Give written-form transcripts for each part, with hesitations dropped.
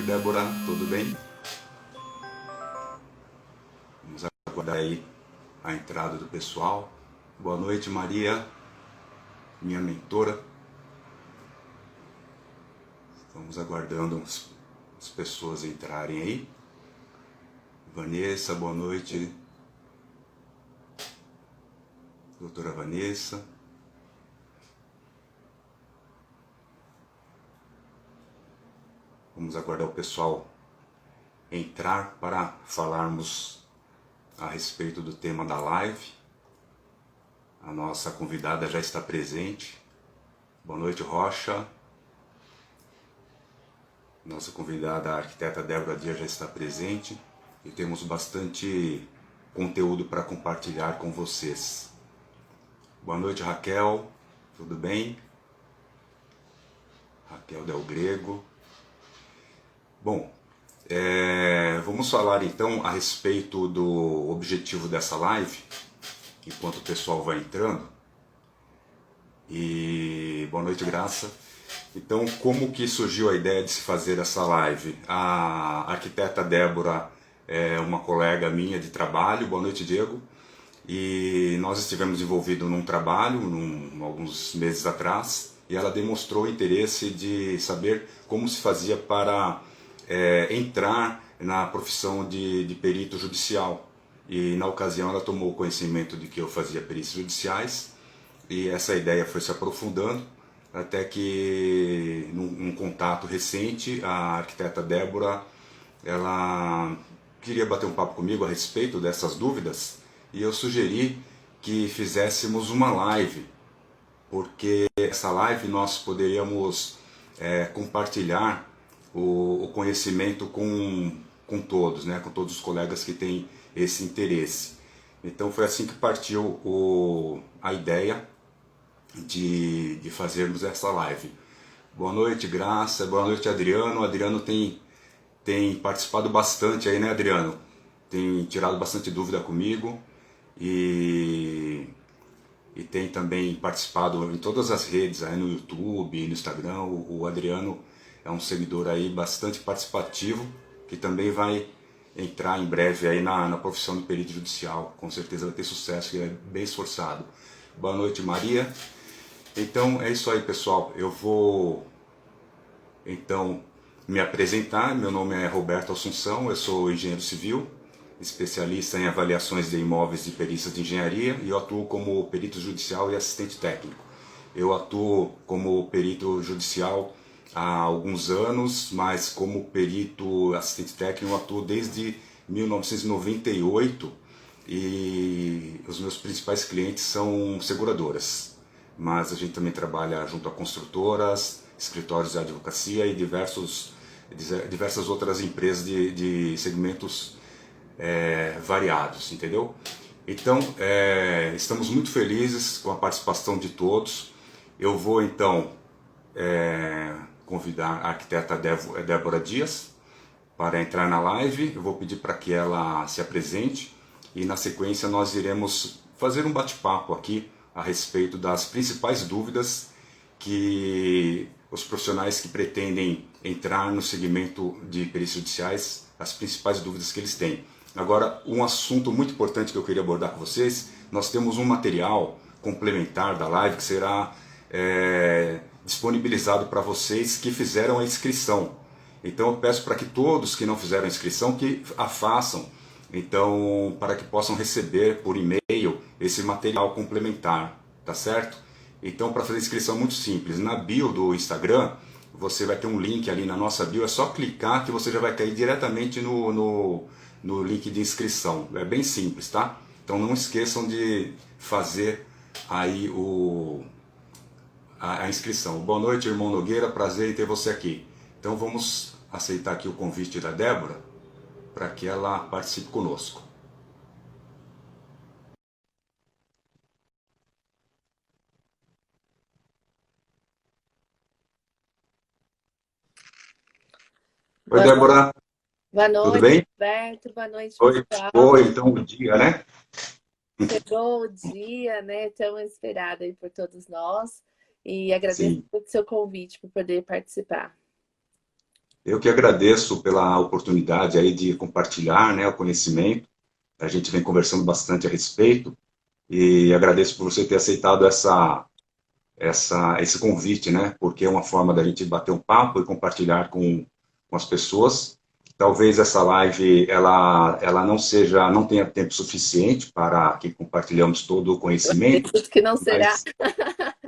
Débora, tudo bem? Vamos aguardar aí a entrada do pessoal. Boa noite, Maria, minha mentora. Estamos aguardando as pessoas entrarem aí. Vanessa, boa noite. Doutora Vanessa. Vamos aguardar o pessoal entrar para falarmos a respeito do tema da live. A nossa convidada já está presente. Boa noite, Rocha. Nossa convidada, a arquiteta Débora Dias, já está presente. E temos bastante conteúdo para compartilhar com vocês. Boa noite, Raquel. Tudo bem? Raquel Del Grego. Bom, vamos falar então a respeito do objetivo dessa live, enquanto o pessoal vai entrando. E boa noite, Graça. Então, como que surgiu a ideia de se fazer essa live? A arquiteta Débora é uma colega minha de trabalho. Boa noite, Diego. E nós estivemos envolvidos num trabalho, alguns meses atrás, e ela demonstrou interesse de saber como se fazia para entrar na profissão de perito judicial. E na ocasião ela tomou conhecimento de que eu fazia perícias judiciais, e essa ideia foi se aprofundando, até que num contato recente, a arquiteta Débora, ela queria bater um papo comigo a respeito dessas dúvidas, e eu sugeri que fizéssemos uma live, porque essa live nós poderíamos compartilhar o conhecimento com todos, né? Com todos os colegas que têm esse interesse. Então foi assim que partiu a ideia de fazermos essa live. Boa noite, Graça. Boa noite, Adriano. O Adriano tem participado bastante aí, né, Adriano? Tem tirado bastante dúvida comigo e tem também participado em todas as redes, aí no YouTube, no Instagram. O Adriano é um seguidor aí bastante participativo, que também vai entrar em breve aí na profissão de perito judicial. Com certeza vai ter sucesso, ele é bem esforçado. Boa noite, Maria. Então é isso aí, pessoal. Eu vou então me apresentar. Meu nome é Roberto Assunção, eu sou engenheiro civil, especialista em avaliações de imóveis e perícias de engenharia, e eu atuo como perito judicial e assistente técnico. Eu atuo como perito judicial há alguns anos, mas como perito assistente técnico eu atuo desde 1998, e os meus principais clientes são seguradoras. Mas a gente também trabalha junto a construtoras, escritórios de advocacia e diversas outras empresas de segmentos variados, entendeu? Então, estamos muito felizes com a participação de todos. Eu vou então convidar a arquiteta Débora Dias para entrar na live. Eu vou pedir para que ela se apresente e na sequência nós iremos fazer um bate-papo aqui a respeito das principais dúvidas que os profissionais que pretendem entrar no segmento de perícias judiciais, as principais dúvidas que eles têm. Agora, um assunto muito importante que eu queria abordar com vocês: nós temos um material complementar da live que será disponibilizado para vocês que fizeram a inscrição. Então eu peço para que todos que não fizeram a inscrição que a façam, então, para que possam receber por e-mail esse material complementar, tá certo? Então, para fazer a inscrição é muito simples. Na bio do Instagram, você vai ter um link ali na nossa bio, é só clicar que você já vai cair diretamente no link de inscrição. É bem simples, tá? Então não esqueçam de fazer aí a inscrição. Boa noite, irmão Nogueira, prazer em ter você aqui. Então vamos aceitar aqui o convite da Débora para que ela participe conosco. Oi, Boa noite, Débora, boa tudo noite, bem? Roberto. Boa noite, Oi, pessoal. oi, então bom dia, né? Chegou o dia, né? Tão esperado aí por todos nós. E agradeço Sim, muito o seu convite para poder participar. Eu que agradeço pela oportunidade aí de compartilhar, né, o conhecimento. A gente vem conversando bastante a respeito e agradeço por você ter aceitado esse convite, né? Porque é uma forma da gente bater um papo e compartilhar com as pessoas. Talvez essa live ela não tenha tempo suficiente para que compartilhamos todo o conhecimento, Acredito que não será.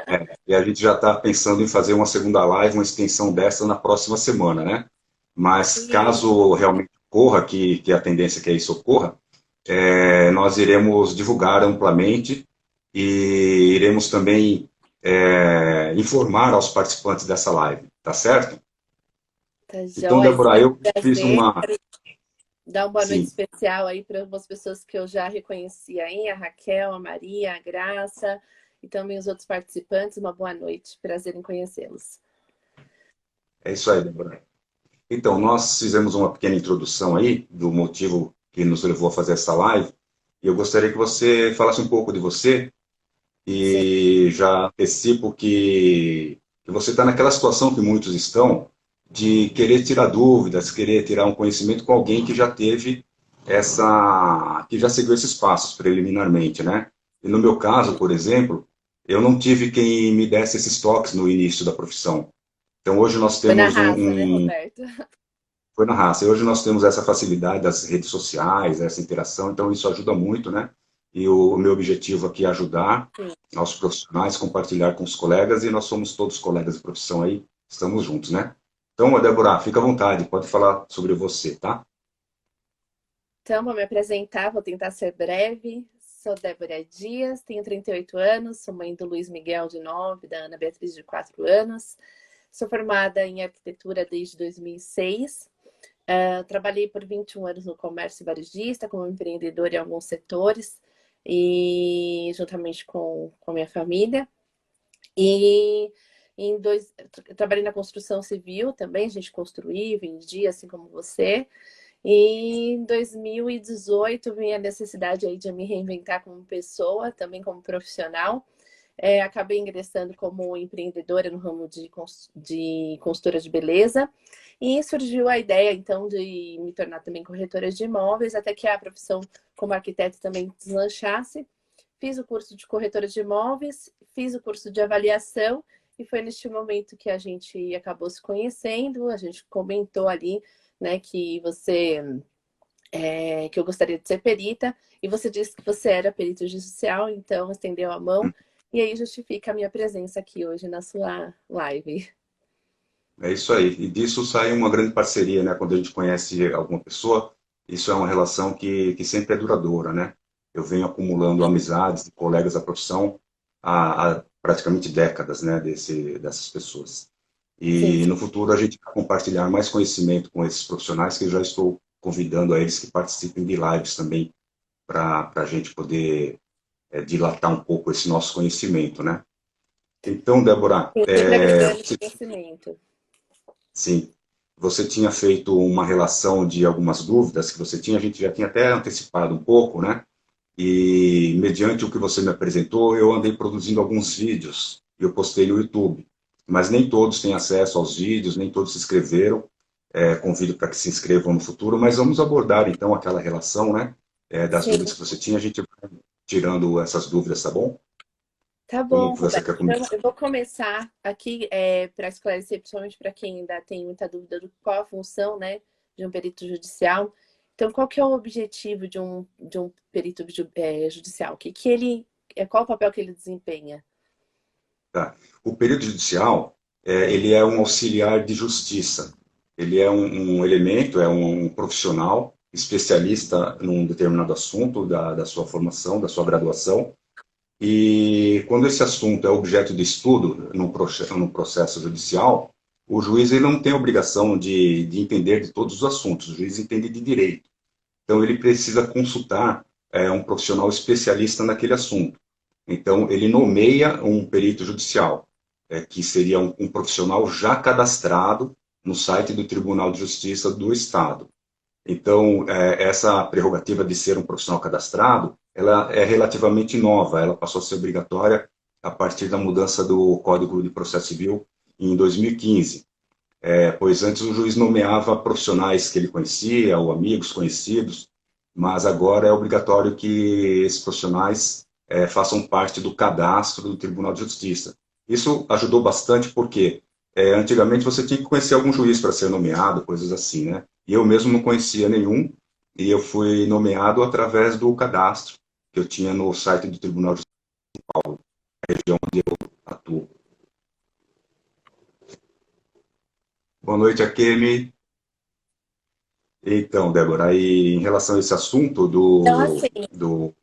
mas e a gente já está pensando em fazer uma segunda live, uma extensão dessa na próxima semana, né? Mas Sim, caso realmente ocorra, que a tendência é que isso ocorra, nós iremos divulgar amplamente e iremos também informar aos participantes dessa live, tá certo? tá Então, joia. Débora, Foi eu um fiz prazer. uma... Dar uma boa noite Sim, especial aí para algumas pessoas que eu já reconheci aí, a Raquel, a Maria, a Graça e também os outros participantes. Uma boa noite, prazer em conhecê-los. é isso aí, Débora. Então, nós fizemos uma pequena introdução aí do motivo que nos levou a fazer essa live, e eu gostaria que você falasse um pouco de você Sim, e já antecipo que você está naquela situação que muitos estão, de querer tirar dúvidas, querer tirar um conhecimento com alguém que já teve que já seguiu esses passos preliminarmente, né? E no meu caso, por exemplo, eu não tive quem me desse esses toques no início da profissão. Então hoje nós foi na temos raça, né, Roberto? foi na raça. E hoje nós temos essa facilidade das redes sociais, essa interação, então isso ajuda muito, né? E o meu objetivo aqui é ajudar Sim. aos profissionais, compartilhar com os colegas, e nós somos todos colegas de profissão aí, estamos juntos, né? Então, Débora, fica à vontade, pode falar sobre você, tá? Então, vou me apresentar, vou tentar ser breve. Sou Débora Dias, tenho 38 anos, sou mãe do Luiz Miguel, de 9, da Ana Beatriz, de 4 anos. Sou formada em arquitetura desde 2006. Trabalhei por 21 anos no comércio varejista, como empreendedora em alguns setores, e juntamente com a minha família. E trabalhei na construção civil também, a gente construía, vendia, assim como você. E em 2018 vim a necessidade aí de me reinventar como pessoa, também como profissional. Acabei ingressando como empreendedora no ramo de consultora de beleza e surgiu a ideia, então, de me tornar também corretora de imóveis, até que a profissão como arquiteto também deslanchasse. Fiz o curso de corretora de imóveis, fiz o curso de avaliação e foi neste momento que a gente acabou se conhecendo, a gente comentou ali, né, que eu gostaria de ser perita, e você disse que você era perito judicial, então estendeu a mão, e aí justifica a minha presença aqui hoje na sua live. É isso aí. E disso sai uma grande parceria, né? Quando a gente conhece alguma pessoa, isso é uma relação que sempre é duradoura, né? Eu venho acumulando amizades de colegas da profissão há praticamente décadas, né? Dessas pessoas. Sim, E no futuro a gente vai compartilhar mais conhecimento com esses profissionais que eu já estou convidando a eles que participem de lives também para a gente poder dilatar um pouco esse nosso conhecimento, né? Então, Débora, sempre agregando conhecimento. sim, você tinha feito uma relação de algumas dúvidas que você tinha, a gente já tinha até antecipado um pouco, né? E mediante o que você me apresentou, eu andei produzindo alguns vídeos e eu postei no YouTube. Mas nem todos têm acesso aos vídeos, nem todos se inscreveram. Convido para que se inscrevam no futuro, mas vamos abordar então aquela relação, né? Das Sim, dúvidas que você tinha, a gente vai tirando essas dúvidas, tá bom? tá Como bom, que você Roberto. quer Então, começar? eu vou começar aqui para esclarecer, principalmente para quem ainda tem muita dúvida do qual a função, né, de um perito judicial. Então, qual que é o objetivo de um perito judicial? Qual o papel que ele desempenha? Tá. O período judicial, ele é um auxiliar de justiça. Ele é um elemento, é um profissional especialista num determinado assunto da sua formação, da sua graduação. E quando esse assunto é objeto de estudo no processo judicial, o juiz ele não tem a obrigação de entender de todos os assuntos. O juiz entende de direito. Então, ele precisa consultar um profissional especialista naquele assunto. Então, ele nomeia um perito judicial, que seria um profissional já cadastrado no site do Tribunal de Justiça do Estado. Então, essa prerrogativa de ser um profissional cadastrado, ela é relativamente nova, ela passou a ser obrigatória a partir da mudança do Código de Processo Civil em 2015. pois antes o juiz nomeava profissionais que ele conhecia, ou amigos conhecidos, mas agora é obrigatório que esses profissionais façam parte do cadastro do Tribunal de Justiça. Isso ajudou bastante porque antigamente você tinha que conhecer algum juiz para ser nomeado, coisas assim, né? E eu mesmo não conhecia nenhum, e eu fui nomeado através do cadastro que eu tinha no site do Tribunal de Região onde eu atuo. Boa noite, Akemi. Então, Débora, aí em relação a esse assunto Então, assim, do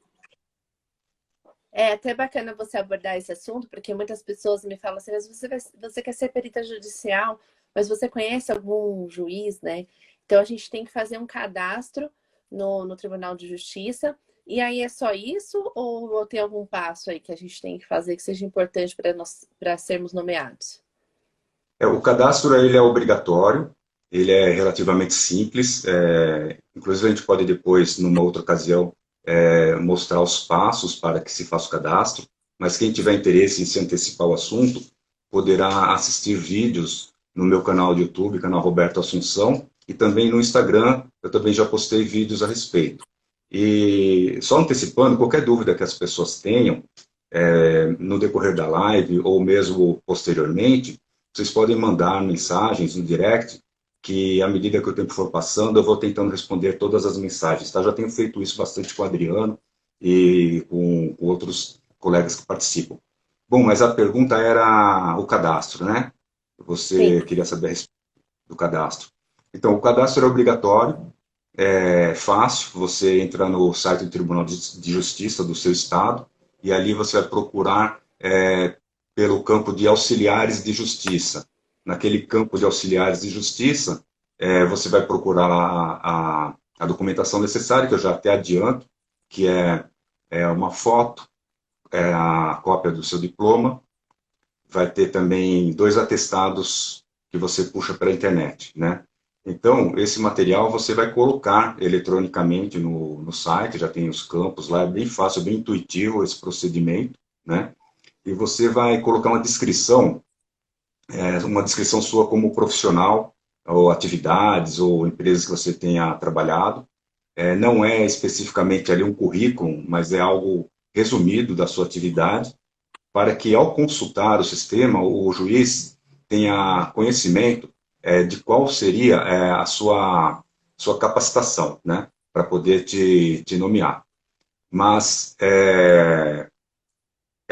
é até bacana você abordar esse assunto, porque muitas pessoas me falam assim, mas você quer ser perita judicial, mas você conhece algum juiz, né? Então a gente tem que fazer um cadastro no Tribunal de Justiça. E aí é só isso ou tem algum passo aí que a gente tem que fazer que seja importante para nós para sermos nomeados? o cadastro ele é obrigatório, ele é relativamente simples, inclusive a gente pode depois, numa outra ocasião, mostrar os passos para que se faça o cadastro, mas quem tiver interesse em se antecipar ao assunto, poderá assistir vídeos no meu canal de YouTube, canal Roberto Assunção, e também no Instagram, eu também já postei vídeos a respeito. E só antecipando, qualquer dúvida que as pessoas tenham, no decorrer da live ou mesmo posteriormente, vocês podem mandar mensagens no direct, que à medida que o tempo for passando, eu vou tentando responder todas as mensagens. Tá? Já tenho feito isso bastante com o Adriano e com outros colegas que participam. Bom, mas a pergunta era o cadastro, né? Você Sim. queria saber a respeito do cadastro. Então, o cadastro é obrigatório, é fácil, você entra no site do Tribunal de Justiça do seu estado e ali você vai procurar pelo campo de auxiliares de justiça. Naquele campo de auxiliares de justiça, você vai procurar a documentação necessária, que eu já até adianto, que é uma foto, a cópia do seu diploma, vai ter também 2 atestados que você puxa pela internet, né? Então, esse material você vai colocar eletronicamente no site, já tem os campos lá, é bem fácil, bem intuitivo esse procedimento, né? E você vai colocar uma descrição sua como profissional, ou atividades, ou empresas que você tenha trabalhado. Não é especificamente ali um currículo, mas é algo resumido da sua atividade, para que, ao consultar o sistema, o juiz tenha conhecimento de qual seria sua capacitação, né, para poder te nomear. Mas é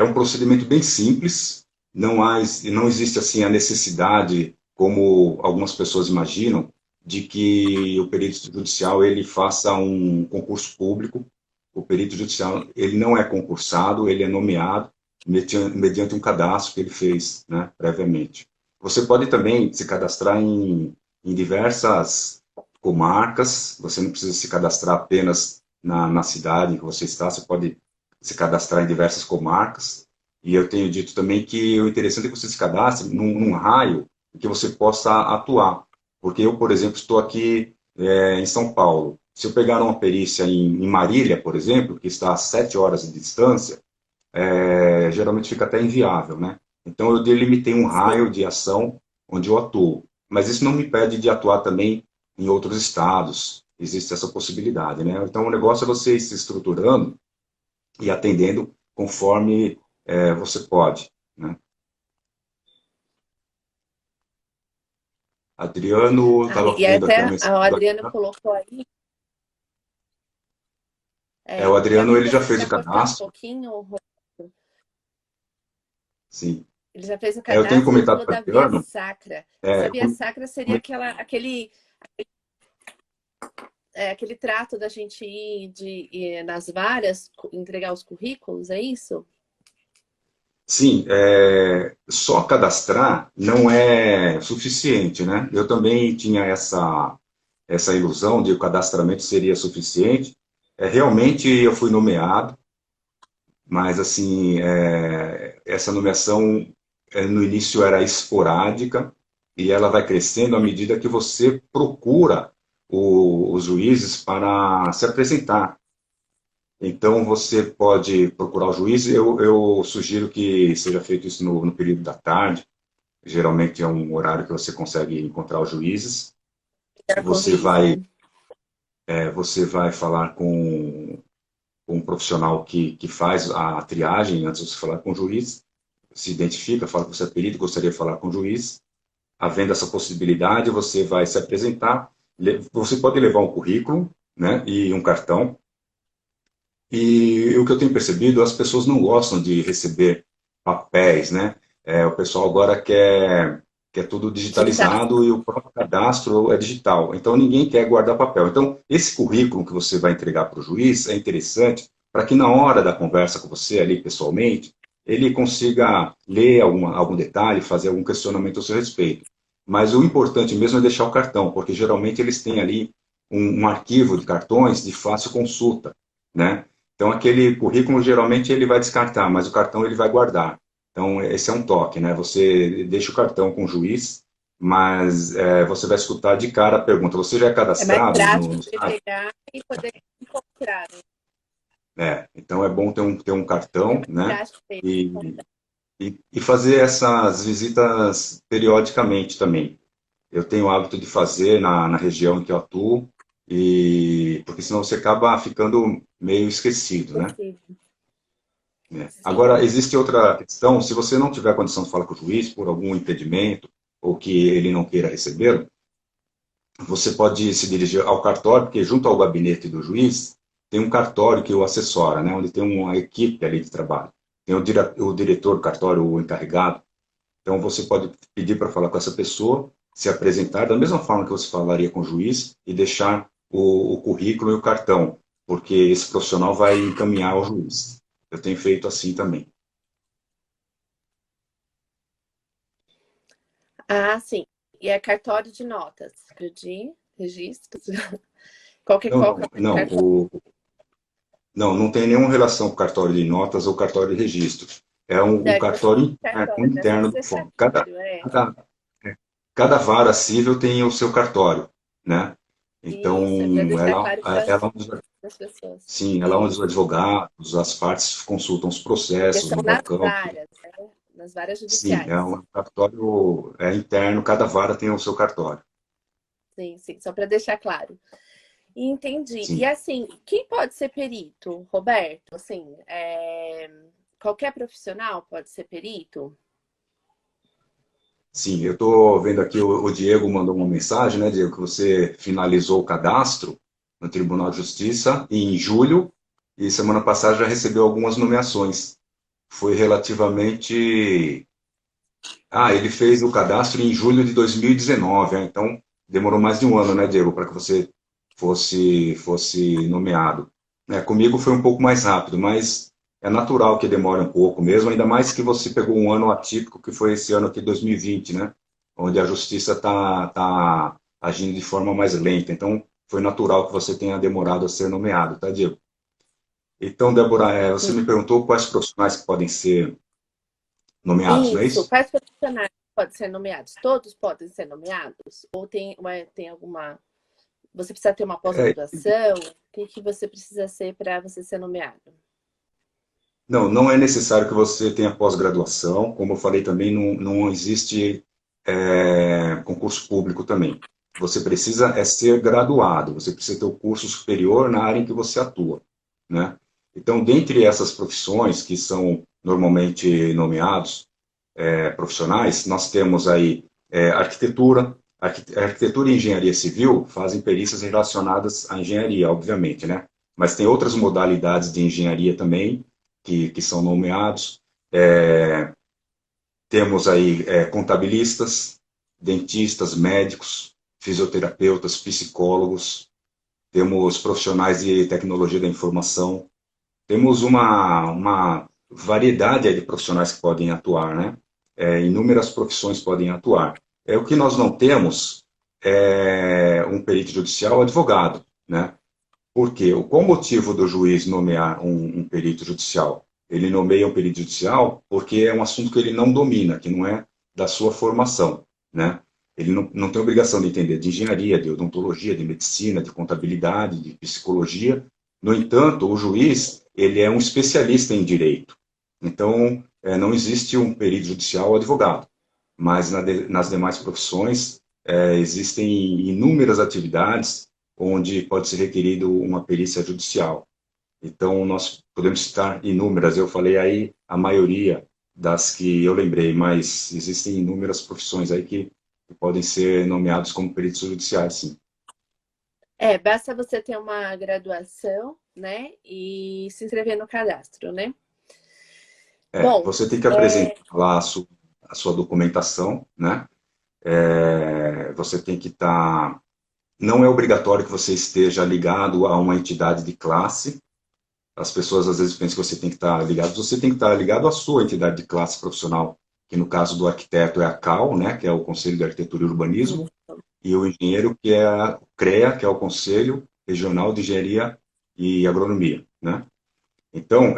um procedimento bem simples, não existe assim a necessidade, como algumas pessoas imaginam, de que o perito judicial ele faça um concurso público. O perito judicial ele não é concursado, ele é nomeado mediante um cadastro que ele fez, né, previamente. Você pode também se cadastrar em diversas comarcas, você não precisa se cadastrar apenas na cidade em que você está, você pode se cadastrar em diversas comarcas. E eu tenho dito também que o interessante é que você se cadastre num raio em que você possa atuar. Porque eu, por exemplo, estou aqui em São Paulo. Se eu pegar uma perícia em Marília, por exemplo, que está a 7 horas de distância, geralmente fica até inviável, né? Então eu delimitei um raio Sim. de ação onde eu atuo. Mas isso não me impede de atuar também em outros estados. Existe essa possibilidade, né? Então o negócio é você ir se estruturando e atendendo conforme você pode, né? Adriano, Ah, estava e vendo aqui a até mensagem o do Adriano Adriano. colocou aí. O E Adriano ele até já se fez quiser o cortar um cadastro, pouquinho, sim. ele já fez o Eu tenho cadastro e ele comentado falou com o da via Adriano, sacra. Essa é, via sacra seria aquele trato da gente ir nas varas, entregar os currículos, é isso? sim, só cadastrar não é suficiente, né? Eu também tinha essa ilusão de que o cadastramento seria suficiente. Realmente eu fui nomeado, mas assim, essa nomeação no início era esporádica e ela vai crescendo à medida que você procura os juízes para se apresentar. Então você pode procurar o juiz, eu sugiro que seja feito isso no período da tarde, Geralmente é um horário que você consegue encontrar os juízes. Com o Você juiz, vai, né? você vai falar com um profissional que faz a triagem antes de você falar com o juiz, se identifica, fala que você é perito, gostaria de falar com o juiz. Havendo essa possibilidade, você vai se apresentar. Você pode levar um currículo, né, e um cartão. E o que eu tenho percebido, as pessoas não gostam de receber papéis, né? O pessoal agora quer tudo Digital. digitalizado e o próprio cadastro é digital. Então ninguém quer guardar papel. Então esse currículo que você vai entregar para o juiz é interessante para que na hora da conversa com você ali pessoalmente, ele consiga ler algum detalhe, fazer algum questionamento a seu respeito. Mas o importante mesmo é deixar o cartão, porque geralmente eles têm ali um arquivo de cartões de fácil consulta, né? Então, aquele currículo, geralmente, ele vai descartar, mas o cartão ele vai guardar. Então, esse é um toque, né? Você deixa o cartão com o juiz, mas você vai escutar de cara a pergunta. Você já é É mais cadastrado prático no de site? pegar e poder encontrar, né? Então, é bom ter um É cartão, mais né? prático mesmo. E, e fazer essas visitas periodicamente também. Eu tenho o hábito de fazer na região em que eu atuo, porque senão você acaba ficando meio esquecido, né? Sim. Agora, existe outra questão, se você não tiver condição de falar com o juiz por algum impedimento ou que ele não queira recebê-lo, você pode se dirigir ao cartório, porque junto ao gabinete do juiz tem um cartório que o assessora, né, onde tem uma equipe ali de trabalho. Tem o diretor do cartório, o encarregado. Então, você pode pedir para falar com essa pessoa, se apresentar da mesma forma que você falaria com o juiz e deixar o currículo e o cartão, porque esse profissional vai encaminhar ao juiz. Eu tenho feito assim também. Ah, sim. E é cartório de notas, de registros. Não, Qual que não, é o não, cartório? não tem nenhuma relação com cartório de notas ou cartório de registro. É o É que você cartório cartório, né? Só interno do fórum. necessário, é. Cada, cada vara civil tem o seu cartório, né? Então, Isso, é para deixar ela, claro para ela, é onde as pessoas. sim, ela é onde os Isso. advogados, as partes consultam os Porque processos são no nas balcão. varas, né? Nas varas Sim, é judiciais. um cartório interno, cada vara tem o seu cartório. Sim, sim, só para deixar claro. Entendi. E Sim. assim, quem pode ser perito, Roberto? Assim, qualquer profissional pode ser perito? Sim, eu estou vendo aqui, o Diego mandou uma mensagem, né, Diego, que você finalizou o cadastro no Tribunal de Justiça em julho e semana passada já recebeu algumas nomeações. Foi relativamente. Ele fez o cadastro em julho de 2019, então demorou mais de um ano, né, Diego, para que você fosse nomeado. Comigo foi um pouco mais rápido, mas é natural que demore um pouco mesmo, ainda mais que você pegou um ano atípico, que foi esse ano aqui, 2020, né, onde a justiça está agindo de forma mais lenta. Então, foi natural que você tenha demorado a ser nomeado, tá, Diego? Então, Débora, você me perguntou quais profissionais que podem ser nomeados, não é Isso. isso? Quais profissionais podem ser nomeados? Todos podem ser nomeados? Ou tem alguma. Você precisa ter uma É, pós-graduação? O que você precisa ser para você ser nomeado? Não, não é necessário que você tenha pós-graduação. Como eu falei também, não existe concurso público também. Você precisa ser graduado, você precisa ter o curso superior na área em que você atua, né? Então, dentre essas profissões que são normalmente nomeados profissionais, nós temos aí arquitetura. Arquitetura e engenharia civil fazem perícias relacionadas à engenharia, obviamente, né? Mas tem outras modalidades de engenharia também que são nomeados. Temos aí contabilistas, dentistas, médicos, fisioterapeutas, psicólogos, temos profissionais de tecnologia da informação, temos uma variedade aí de profissionais que podem atuar, né? Inúmeras profissões podem atuar. O que nós não temos é um perito judicial advogado, né? Por quê? Qual o motivo do juiz nomear um perito judicial? Ele nomeia um perito judicial porque é um assunto que ele não domina, que não é da sua formação, né? Ele não tem obrigação de entender de engenharia, de odontologia, de medicina, de contabilidade, de psicologia. No entanto, o juiz, ele é um especialista em direito. Então, não existe um perito judicial advogado. mas nas demais profissões existem inúmeras atividades onde pode ser requerido uma perícia judicial. Então, nós podemos citar inúmeras, eu falei aí a maioria das que eu lembrei, mas existem inúmeras profissões aí que podem ser nomeados como peritos judiciais, sim. Basta você ter uma graduação, né? E se inscrever no cadastro, né? Bom, Você tem que apresentar lá a sua documentação, né? Você tem que estar. Não é obrigatório que você esteja ligado a uma entidade de classe. As pessoas às vezes pensam que você tem que estar ligado. Você tem que estar ligado à sua entidade de classe profissional, que no caso do arquiteto é a CAL, né? Que é o Conselho de Arquitetura e Urbanismo, e o engenheiro, que é a CREA, que é o Conselho Regional de Engenharia e Agronomia, né? Então,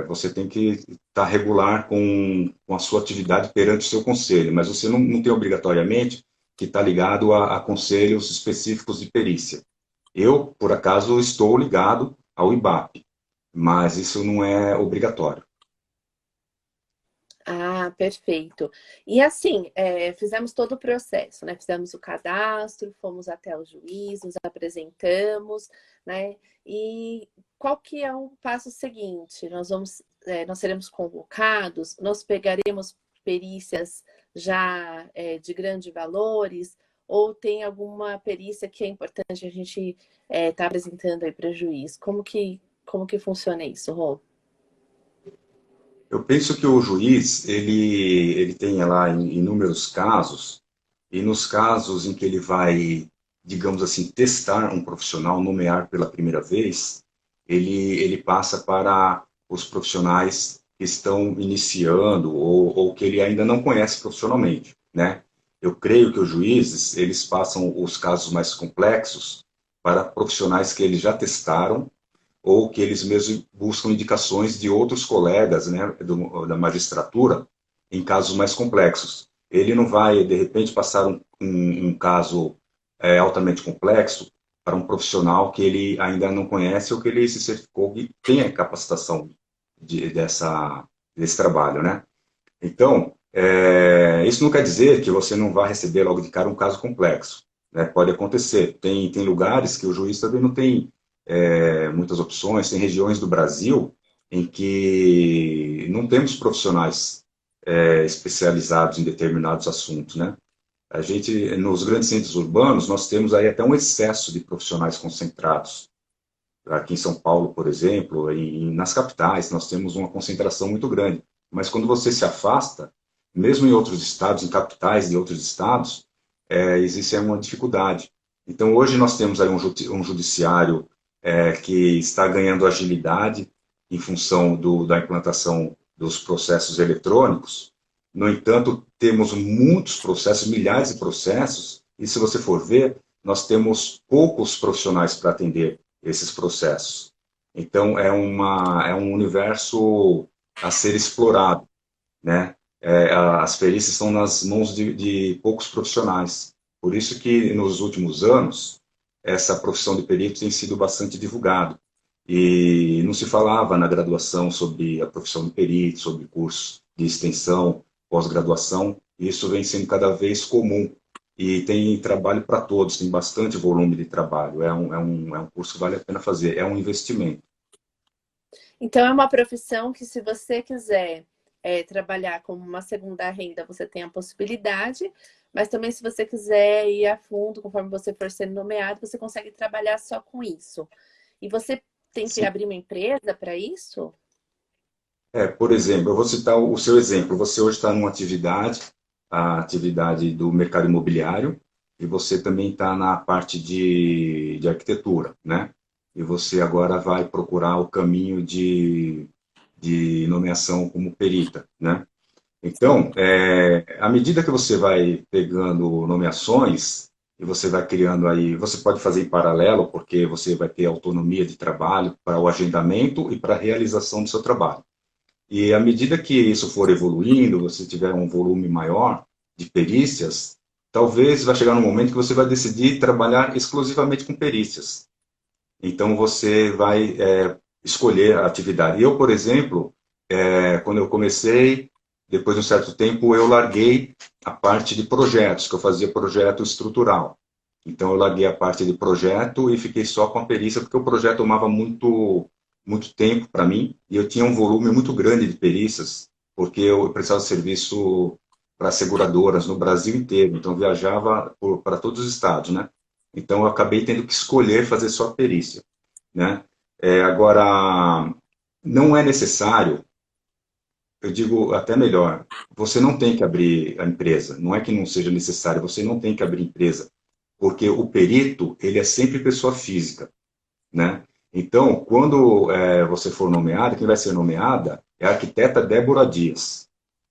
você tem que estar regular com a sua atividade perante o seu conselho, mas você não tem obrigatoriamente que estar ligado a conselhos específicos de perícia. Eu, por acaso, estou ligado ao IBAP, mas isso não é obrigatório. ah, perfeito. E assim, fizemos todo o processo, né? Fizemos o cadastro, fomos até o juiz, nos apresentamos, né? E qual que é o passo seguinte? Nós seremos convocados, nós pegaremos perícias já de grandes valores, ou tem alguma perícia que é importante a gente estar apresentando aí para o juiz? Como que funciona isso, Rô? Eu penso que o juiz, ele tem lá inúmeros casos, e nos casos em que ele vai, digamos assim, testar um profissional, nomear pela primeira vez, ele passa para os profissionais que estão iniciando ou que ele ainda não conhece profissionalmente, né? Eu creio que os juízes, eles passam os casos mais complexos para profissionais que eles já testaram ou que eles mesmos buscam indicações de outros colegas, né, da magistratura em casos mais complexos. Ele não vai, de repente, passar um caso altamente complexo para um profissional que ele ainda não conhece ou que ele se certificou que tenha capacitação desse trabalho, né? Então, isso não quer dizer que você não vai receber logo de cara um caso complexo, né? Pode acontecer. Tem lugares que o juiz também não tem muitas opções, tem regiões do Brasil em que não temos profissionais especializados em determinados assuntos, né? A gente, nos grandes centros urbanos, nós temos aí até um excesso de profissionais concentrados. Aqui em São Paulo, por exemplo, e nas capitais, nós temos uma concentração muito grande. Mas quando você se afasta, mesmo em outros estados, em capitais de outros estados, existe uma dificuldade. Então, hoje nós temos aí um judiciário que está ganhando agilidade em função da implantação dos processos eletrônicos. No entanto, temos muitos processos, milhares de processos, e se você for ver, nós temos poucos profissionais para atender esses processos. Então, é um universo a ser explorado, né? As perícias estão nas mãos de poucos profissionais. Por isso que, nos últimos anos, essa profissão de perito tem sido bastante divulgada. E não se falava na graduação sobre a profissão de perito, sobre cursos de extensão, pós-graduação. Isso vem sendo cada vez comum. E tem trabalho para todos, tem bastante volume de trabalho. É um curso que vale a pena fazer, é um investimento. Então, é uma profissão que, se você quiser trabalhar como uma segunda renda, você tem a possibilidade, mas também, se você quiser ir a fundo, conforme você for sendo nomeado, você consegue trabalhar só com isso. E você tem que Sim. abrir uma empresa para isso? Por exemplo, eu vou citar o seu exemplo. Você hoje está numa atividade, a atividade do mercado imobiliário, e você também está na parte de arquitetura, né? E você agora vai procurar o caminho de nomeação como perita, né? Então, à medida que você vai pegando nomeações e você vai criando aí, você pode fazer em paralelo, porque você vai ter autonomia de trabalho para o agendamento e para a realização do seu trabalho. E à medida que isso for evoluindo, você tiver um volume maior de perícias, talvez vai chegar um momento que você vai decidir trabalhar exclusivamente com perícias. Então você vai escolher a atividade. Eu, por exemplo, quando eu comecei, depois de um certo tempo, eu larguei a parte de projetos, que eu fazia projeto estrutural. Então, eu larguei a parte de projeto e fiquei só com a perícia, porque o projeto tomava muito tempo para mim, e eu tinha um volume muito grande de perícias, porque eu prestava serviço para seguradoras no Brasil inteiro, então eu viajava para todos os estados, né? Então, eu acabei tendo que escolher fazer só a perícia, né? Agora, não é necessário, eu digo até melhor, você não tem que abrir a empresa, não é que não seja necessário, você não tem que abrir empresa, porque o perito, ele é sempre pessoa física, né? Então, quando você for nomeada, quem vai ser nomeada é a arquiteta Débora Dias.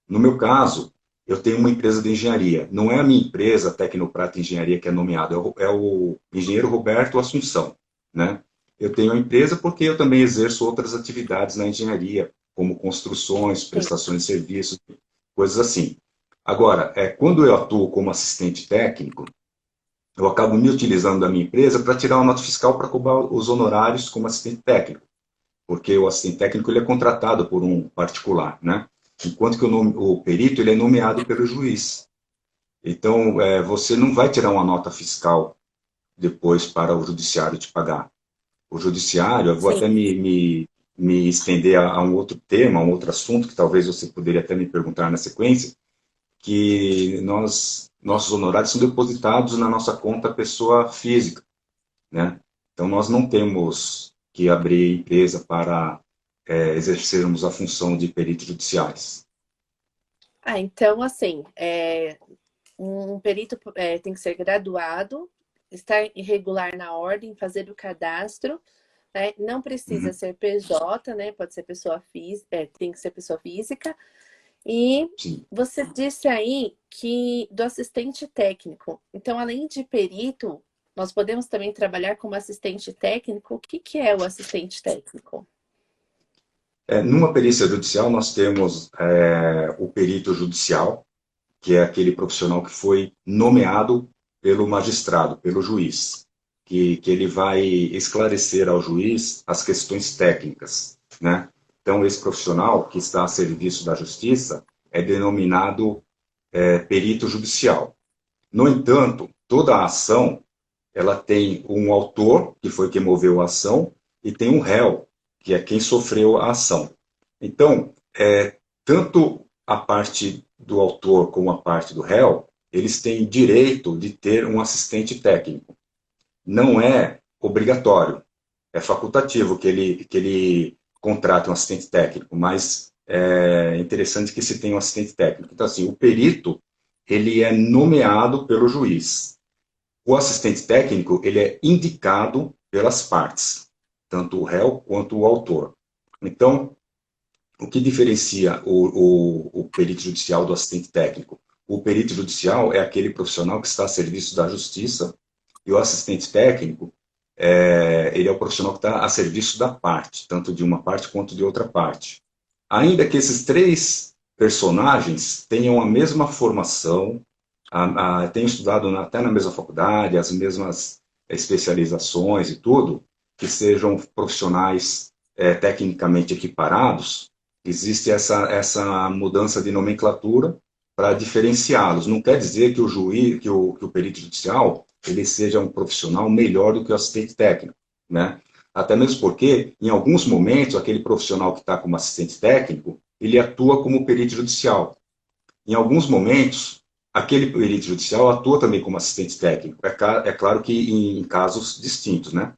No meu caso, eu tenho uma empresa de engenharia. Não é a minha empresa, Tecnoprata Engenharia, que é nomeada, é o engenheiro Roberto Assunção, né? Eu tenho a empresa porque eu também exerço outras atividades na engenharia, como construções, Sim. prestações de serviços, coisas assim. Agora, quando eu atuo como assistente técnico, eu acabo me utilizando da minha empresa para tirar uma nota fiscal para cobrar os honorários como assistente técnico, porque o assistente técnico ele é contratado por um particular, né? Enquanto que o perito ele é nomeado pelo juiz. Então, você não vai tirar uma nota fiscal depois para o judiciário te pagar. O judiciário, eu vou Sim. até me estender a um outro tema, a um outro assunto, que talvez você poderia até me perguntar na sequência, que nossos honorários são depositados na nossa conta pessoa física, né? Então, nós não temos que abrir empresa para exercermos a função de peritos judiciais. Ah, então, assim, um perito tem que ser graduado, estar irregular na ordem, fazer o cadastro, né? Não precisa Uhum, ser PJ, né? Pode ser pessoa física, tem que ser pessoa física. E sim. você disse aí que do assistente técnico. Então, além de perito, nós podemos também trabalhar como assistente técnico. O que que é o assistente técnico? Numa perícia judicial, nós temos o perito judicial, que é aquele profissional que foi nomeado pelo magistrado, pelo juiz, que ele vai esclarecer ao juiz as questões técnicas, né? Então, esse profissional que está a serviço da justiça é denominado perito judicial. No entanto, toda a ação ela tem um autor, que foi quem moveu a ação, e tem um réu, que é quem sofreu a ação. Então, tanto a parte do autor como a parte do réu, eles têm direito de ter um assistente técnico. Não é obrigatório, é facultativo que ele contrate um assistente técnico, mas é interessante que se tenha um assistente técnico. Então, assim, o perito, ele é nomeado pelo juiz. O assistente técnico, ele é indicado pelas partes, tanto o réu quanto o autor. Então, o que diferencia o perito judicial do assistente técnico? O perito judicial é aquele profissional que está a serviço da justiça e o assistente técnico, ele é o profissional que está a serviço da parte, tanto de uma parte quanto de outra parte. Ainda que esses três personagens tenham a mesma formação, tenham estudado até na mesma faculdade, as mesmas especializações e tudo, que sejam profissionais tecnicamente equiparados, existe essa mudança de nomenclatura para diferenciá-los. Não quer dizer que o juiz, que o perito judicial, ele seja um profissional melhor do que o assistente técnico, né? Até mesmo porque, em alguns momentos, aquele profissional que está como assistente técnico, ele atua como perito judicial. Em alguns momentos, aquele perito judicial atua também como assistente técnico. É claro que em casos distintos, né?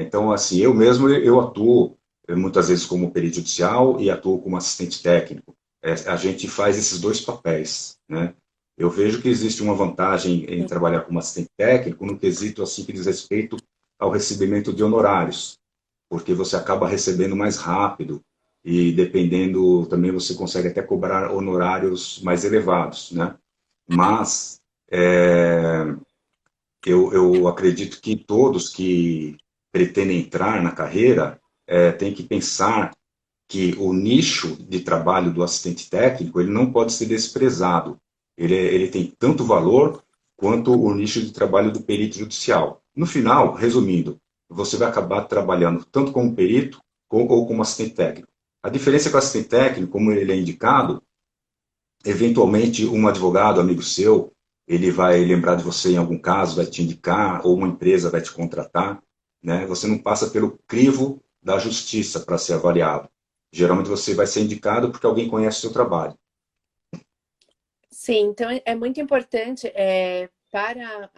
Então, assim, eu mesmo eu atuo muitas vezes como perito judicial e atuo como assistente técnico. A gente faz esses dois papéis, né? Eu vejo que existe uma vantagem em trabalhar como assistente técnico no quesito assim que diz respeito ao recebimento de honorários, porque você acaba recebendo mais rápido e dependendo também você consegue até cobrar honorários mais elevados, né? Mas eu acredito que todos que pretendem entrar na carreira têm que pensar que o nicho de trabalho do assistente técnico ele não pode ser desprezado. Ele tem tanto valor quanto o nicho de trabalho do perito judicial. No final, resumindo, você vai acabar trabalhando tanto como perito ou como assistente técnico. A diferença é que o assistente técnico, como ele é indicado, Eventualmente, um advogado, amigo seu, ele vai lembrar de você em algum caso, vai te indicar, ou uma empresa vai te contratar, né? Você não passa pelo crivo da justiça para ser avaliado. Geralmente você vai ser indicado porque alguém conhece o seu trabalho. Sim, então é muito importante para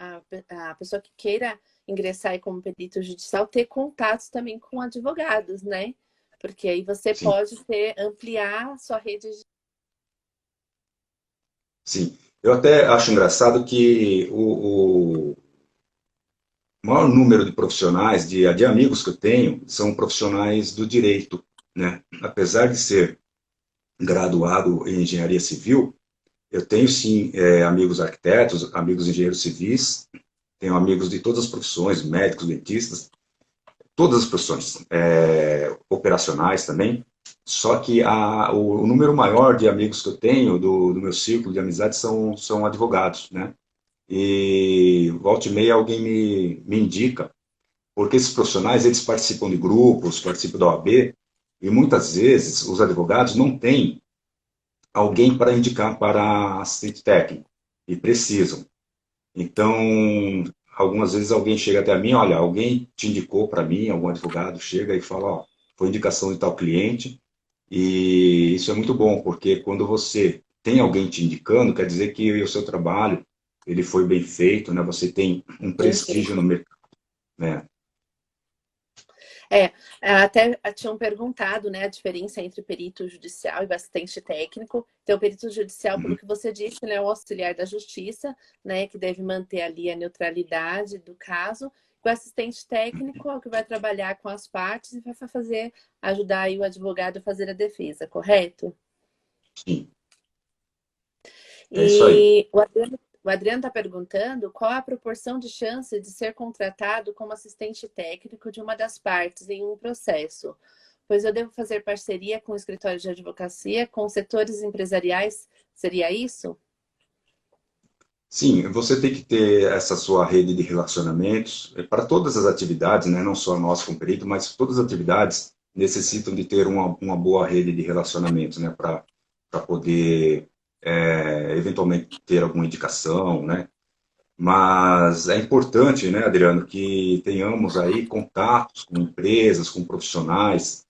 a pessoa que queira ingressar aí como perito judicial ter contatos também com advogados, né? Porque aí você Sim, pode ampliar sua rede. sim. Eu até acho engraçado que o maior número de profissionais, de amigos que eu tenho, são profissionais do direito, né? Apesar de ser graduado em engenharia civil, eu tenho sim amigos arquitetos, amigos engenheiros civis, tenho amigos de todas as profissões, médicos, dentistas, todas as profissões, operacionais também. Só que o número maior de amigos que eu tenho do meu círculo de amizade são advogados, né? E volta e meia alguém me indica, porque esses profissionais eles participam de grupos, participam da OAB, e muitas vezes os advogados não têm alguém para indicar para assistente técnico, e precisam. Então, algumas vezes alguém chega até mim, olha, alguém te indicou para mim, algum advogado chega e fala, ó, foi indicação de tal cliente, e isso é muito bom, porque quando você tem alguém te indicando, quer dizer que o seu trabalho ele foi bem feito, né? Você tem um prestígio no mercado, né? É, até tinham perguntado, né, a diferença entre perito judicial e assistente técnico. Então, o perito judicial, pelo Uhum. que você disse, né, é o auxiliar da justiça, né, que deve manter ali a neutralidade do caso. O assistente técnico é o que vai trabalhar com as partes e vai fazer, ajudar aí o advogado a fazer a defesa, correto? Sim, é isso aí. E o Adriano está perguntando qual a proporção de chance de ser contratado como assistente técnico de uma das partes em um processo, pois eu devo fazer parceria com escritórios de advocacia, com setores empresariais, seria isso? Sim, você tem que ter essa sua rede de relacionamentos para todas as atividades, né? Não só nós como perito, mas todas as atividades necessitam de ter uma boa rede de relacionamentos, né? Para poder eventualmente ter alguma indicação, né? Mas é importante, né, Adriano, que tenhamos aí contatos com empresas, com profissionais,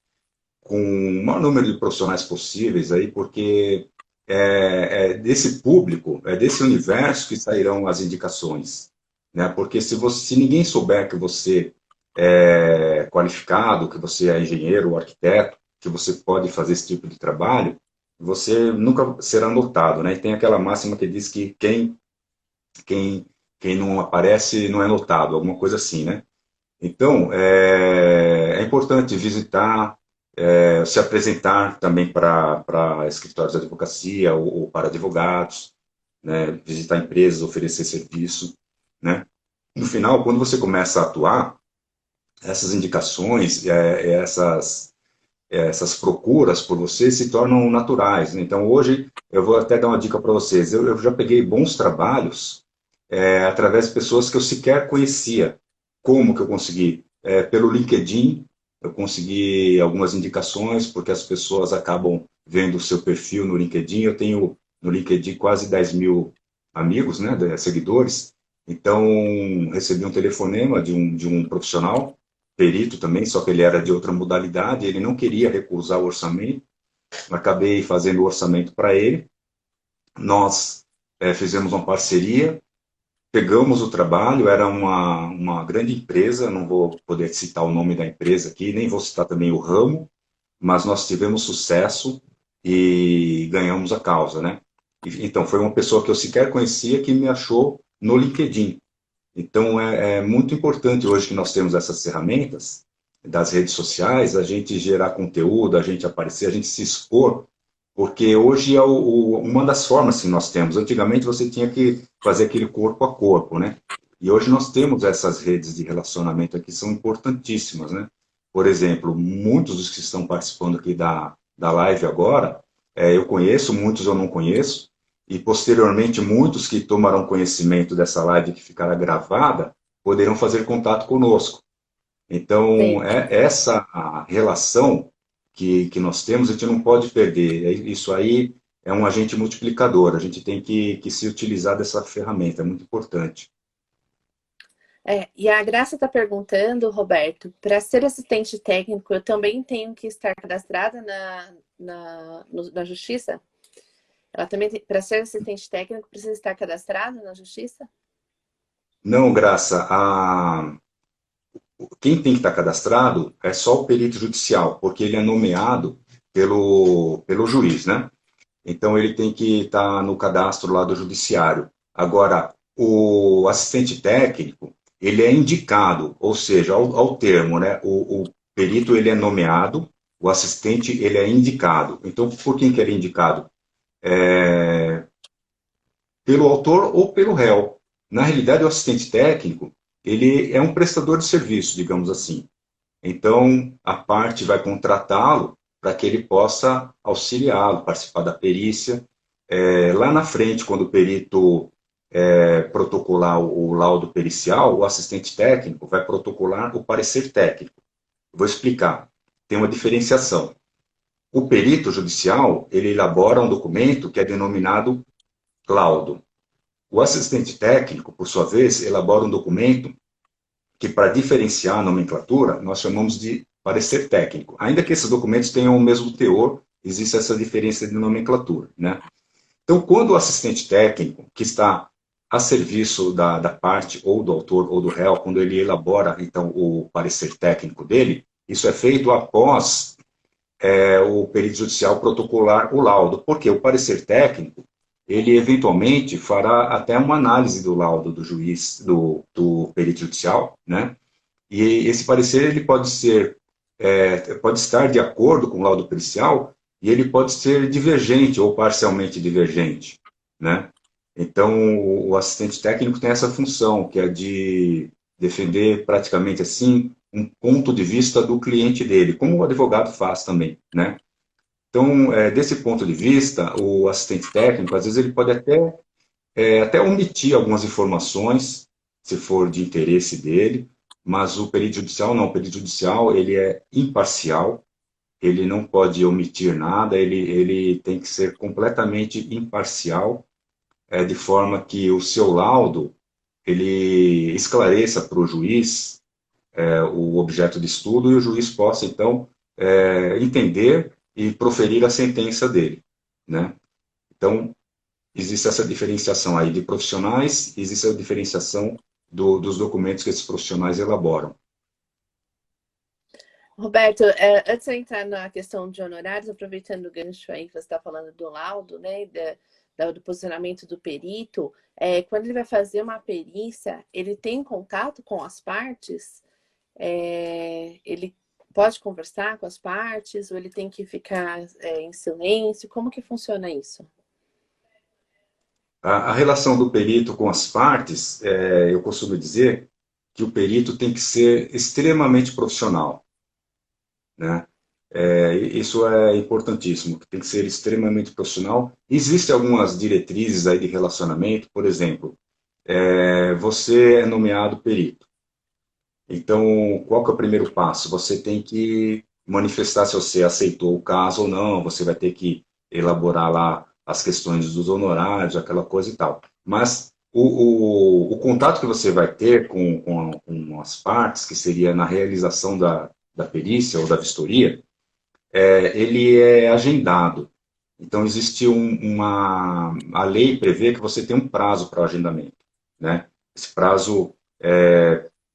com o maior número de profissionais possíveis aí, porque é desse público, é desse universo que sairão as indicações, né? Porque se ninguém souber que você é qualificado, que você é engenheiro ou arquiteto, que você pode fazer esse tipo de trabalho, você nunca será notado, né? E tem aquela máxima que diz que quem, quem não aparece não é notado, alguma coisa assim, né? Então, é importante visitar, se apresentar também para escritórios de advocacia ou para advogados, né? Visitar empresas, oferecer serviço, né? No final, quando você começa a atuar, essas indicações, essas procuras por você se tornam naturais, né? Então, hoje, eu vou até dar uma dica para vocês. Eu já peguei bons trabalhos através de pessoas que eu sequer conhecia. Como que eu consegui? Pelo LinkedIn, eu consegui algumas indicações, porque as pessoas acabam vendo o seu perfil no LinkedIn. Eu tenho no LinkedIn quase 10 mil amigos, né, seguidores. Então, recebi um telefonema de um profissional, perito também, só que ele era de outra modalidade, ele não queria recusar o orçamento. Acabei fazendo o orçamento para ele. Nós fizemos uma parceria, pegamos o trabalho, era uma grande empresa, não vou poder citar o nome da empresa aqui, nem vou citar também o ramo, mas nós tivemos sucesso e ganhamos a causa, né? Então, foi uma pessoa que eu sequer conhecia que me achou no LinkedIn. Então, é muito importante hoje que nós temos essas ferramentas das redes sociais, a gente gerar conteúdo, a gente aparecer, a gente se expor, porque hoje é uma das formas que nós temos. Antigamente você tinha que fazer aquele corpo a corpo, né? E hoje nós temos essas redes de relacionamento aqui, que são importantíssimas, né? Por exemplo, muitos dos que estão participando aqui da live agora, eu conheço, muitos eu não conheço, e posteriormente muitos que tomarão conhecimento dessa live que ficará gravada poderão fazer contato conosco. Então, Sim. essa relação que nós temos, a gente não pode perder. Isso aí é um agente multiplicador. A gente tem que se utilizar dessa ferramenta, é muito importante. E a Graça está perguntando, Roberto, para ser assistente técnico, eu também tenho que estar cadastrada na Justiça? Ela também, para ser assistente técnico, precisa estar cadastrada na Justiça? Não, Graça, quem tem que estar cadastrado é só o perito judicial, porque ele é nomeado pelo juiz, né? Então ele tem que estar no cadastro lá do judiciário. Agora, o assistente técnico, ele é indicado, ou seja, ao termo, né? O perito ele é nomeado, o assistente ele é indicado. Então, por quem que ele é indicado? Pelo autor ou pelo réu. Na realidade, o assistente técnico, ele é um prestador de serviço, digamos assim. Então, a parte vai contratá-lo para que ele possa auxiliá-lo, participar da perícia. Lá na frente, quando o perito protocolar o laudo pericial, o assistente técnico vai protocolar o parecer técnico. Vou explicar. Tem uma diferenciação. O perito judicial, ele elabora um documento que é denominado laudo. O assistente técnico, por sua vez, elabora um documento que, para diferenciar a nomenclatura, nós chamamos de parecer técnico. Ainda que esses documentos tenham o mesmo teor, existe essa diferença de nomenclatura, né? Então, quando o assistente técnico, que está a serviço da parte ou do autor ou do réu, quando ele elabora, então, o parecer técnico dele, isso é feito após o perito judicial protocolar o laudo, porque o parecer técnico, ele eventualmente fará até uma análise do laudo do juiz, do perito judicial, né? E esse parecer ele pode estar de acordo com o laudo pericial e ele pode ser divergente ou parcialmente divergente, né? Então, o assistente técnico tem essa função, que é de defender praticamente assim um ponto de vista do cliente dele, como o advogado faz também, né? Então, desse ponto de vista, o assistente técnico, às vezes, ele pode até omitir algumas informações, se for de interesse dele, mas o perito judicial não. O perito judicial, ele é imparcial, ele não pode omitir nada, ele tem que ser completamente imparcial, de forma que o seu laudo, ele esclareça para o juiz o objeto de estudo e o juiz possa, então, entender e proferir a sentença dele, né? Então, existe essa diferenciação aí de profissionais, existe a diferenciação dos documentos que esses profissionais elaboram. Roberto, antes de eu entrar na questão de honorários, aproveitando o gancho aí que você está falando do laudo, né, do posicionamento do perito, quando ele vai fazer uma perícia, ele tem contato com as partes? Ele pode conversar com as partes ou ele tem que ficar em silêncio? Como que funciona isso? A relação do perito com as partes, eu costumo dizer que o perito tem que ser extremamente profissional, né? Isso é importantíssimo, que tem que ser extremamente profissional. Existem algumas diretrizes aí de relacionamento, por exemplo, você é nomeado perito. Então, qual que é o primeiro passo? Você tem que manifestar se você aceitou o caso ou não, você vai ter que elaborar lá as questões dos honorários, aquela coisa e tal. Mas o contato que você vai ter com as partes, que seria na realização da perícia ou da vistoria, ele é agendado. Então, existe a lei prevê que você tem um prazo para o agendamento, né? Esse prazo,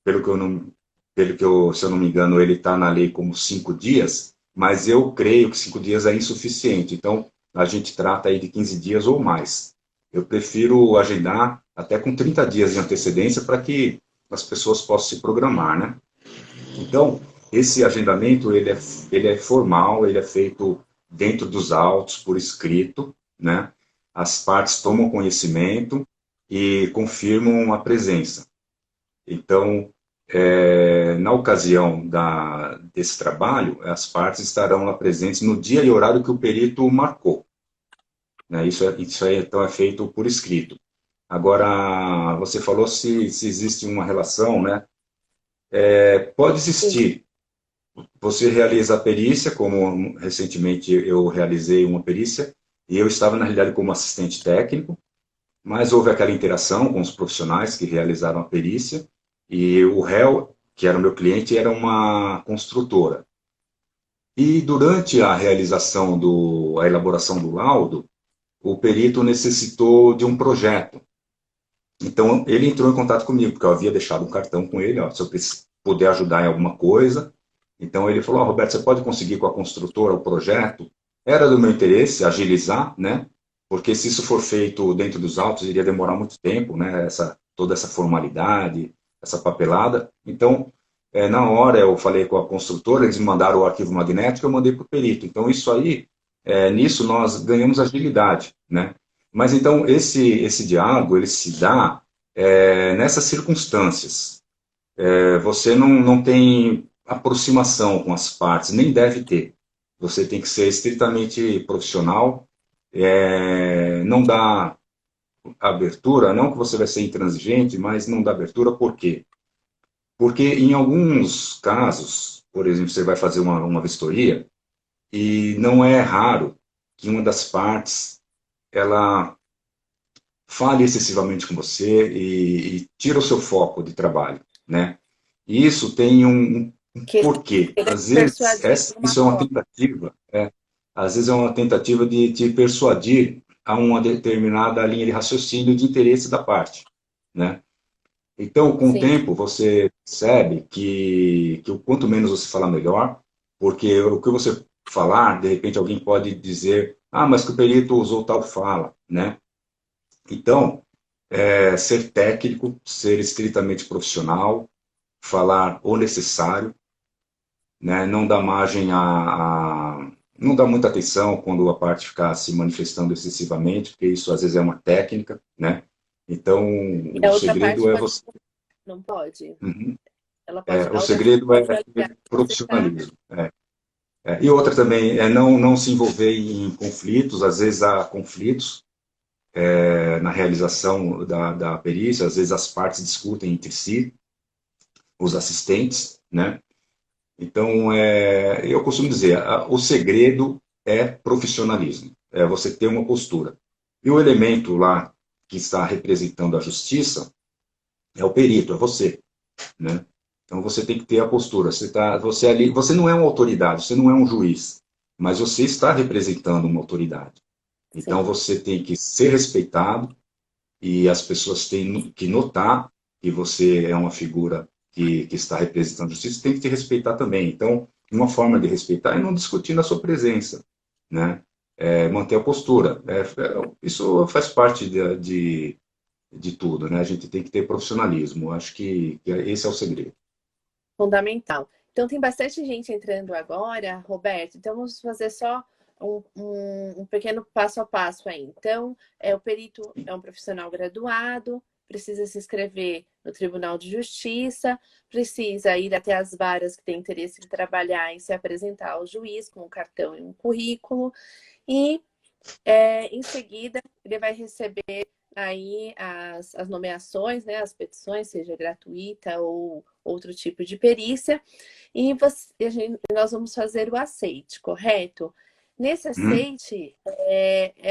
pelo que eu não, se eu não me engano, ele está na lei como 5 dias, mas eu creio que 5 dias é insuficiente. Então, a gente trata aí de 15 dias ou mais. Eu prefiro agendar até com 30 dias de antecedência para que as pessoas possam se programar, né? Então, esse agendamento, ele é formal, ele é feito dentro dos autos, por escrito, né? As partes tomam conhecimento e confirmam a presença. Então, na ocasião desse trabalho, as partes estarão lá presentes no dia e horário que o perito marcou, né? Isso aí, então, é feito por escrito. Agora, você falou se existe uma relação, né? Pode Sim. existir. Você realiza a perícia, como recentemente eu realizei uma perícia, e eu estava, na realidade, como assistente técnico, mas houve aquela interação com os profissionais que realizaram a perícia, e o réu, que era o meu cliente, era uma construtora. E durante a realização a elaboração do laudo, o perito necessitou de um projeto. Então, ele entrou em contato comigo, porque eu havia deixado um cartão com ele, ó, se eu puder ajudar em alguma coisa. Então, ele falou, Roberto, você pode conseguir com a construtora o projeto? Era do meu interesse agilizar, né? Porque se isso for feito dentro dos autos, iria demorar muito tempo, né? Toda essa formalidade, essa papelada. Então, na hora eu falei com a construtora, eles me mandaram o arquivo magnético, eu mandei para o perito. Então, isso aí, nisso nós ganhamos agilidade, né? Mas então esse diálogo ele se dá nessas circunstâncias. Você não tem aproximação com as partes, nem deve ter. Você tem que ser estritamente profissional, não dá abertura, não que você vai ser intransigente, mas não dá abertura, por quê? Porque em alguns casos, por exemplo, você vai fazer uma vistoria e não é raro que uma das partes ela fale excessivamente com você e tira o seu foco de trabalho, né? E isso tem um Que porquê. ele Às vezes, persuadiu uma isso é uma forma. tentativa, às vezes é uma tentativa de te persuadir a uma determinada linha de raciocínio de interesse da parte, né? Então, com o Sim, tempo, você percebe que o quanto menos você falar, melhor, porque o que você falar, de repente alguém pode dizer, ah, mas que o perito usou tal fala, né? Então, ser técnico, ser estritamente profissional, falar o necessário, né? Não dar margem não dar muita atenção quando a parte ficar se manifestando excessivamente, porque isso às vezes é uma técnica, né? Então, e o a outra parte segredo é pode, você. não pode. Uhum. Ela pode, O a outra parte segredo é pode alegar ter que você está. profissionalismo. E outra também é não se envolver em conflitos, às vezes há conflitos na realização da perícia, às vezes as partes discutem entre si, os assistentes, né? Então, eu costumo dizer, o segredo é profissionalismo, é você ter uma postura. E o elemento lá que está representando a justiça é o perito, é você, né? Então você tem que ter a postura. Você ali, você não é uma autoridade, você não é um juiz, mas você está representando uma autoridade. Então Sim. você tem que ser respeitado e as pessoas têm que notar que você é uma figura que está representando a justiça, tem que te respeitar também. Então, uma forma de respeitar é não discutir na sua presença, né? Manter a postura. Isso faz parte de tudo, né? A gente tem que ter profissionalismo. Acho que esse é o segredo. Fundamental. Então, tem bastante gente entrando agora, Roberto. Então, vamos fazer só um pequeno passo a passo aí. Então, o perito é um profissional graduado, precisa se inscrever no Tribunal de Justiça, precisa ir até as varas que tem interesse em trabalhar e se apresentar ao juiz com um cartão e um currículo. E em seguida, ele vai receber aí as nomeações, né, as petições, seja gratuita ou outro tipo de perícia, e nós vamos fazer o aceite, correto? Nesse Hum? aceite,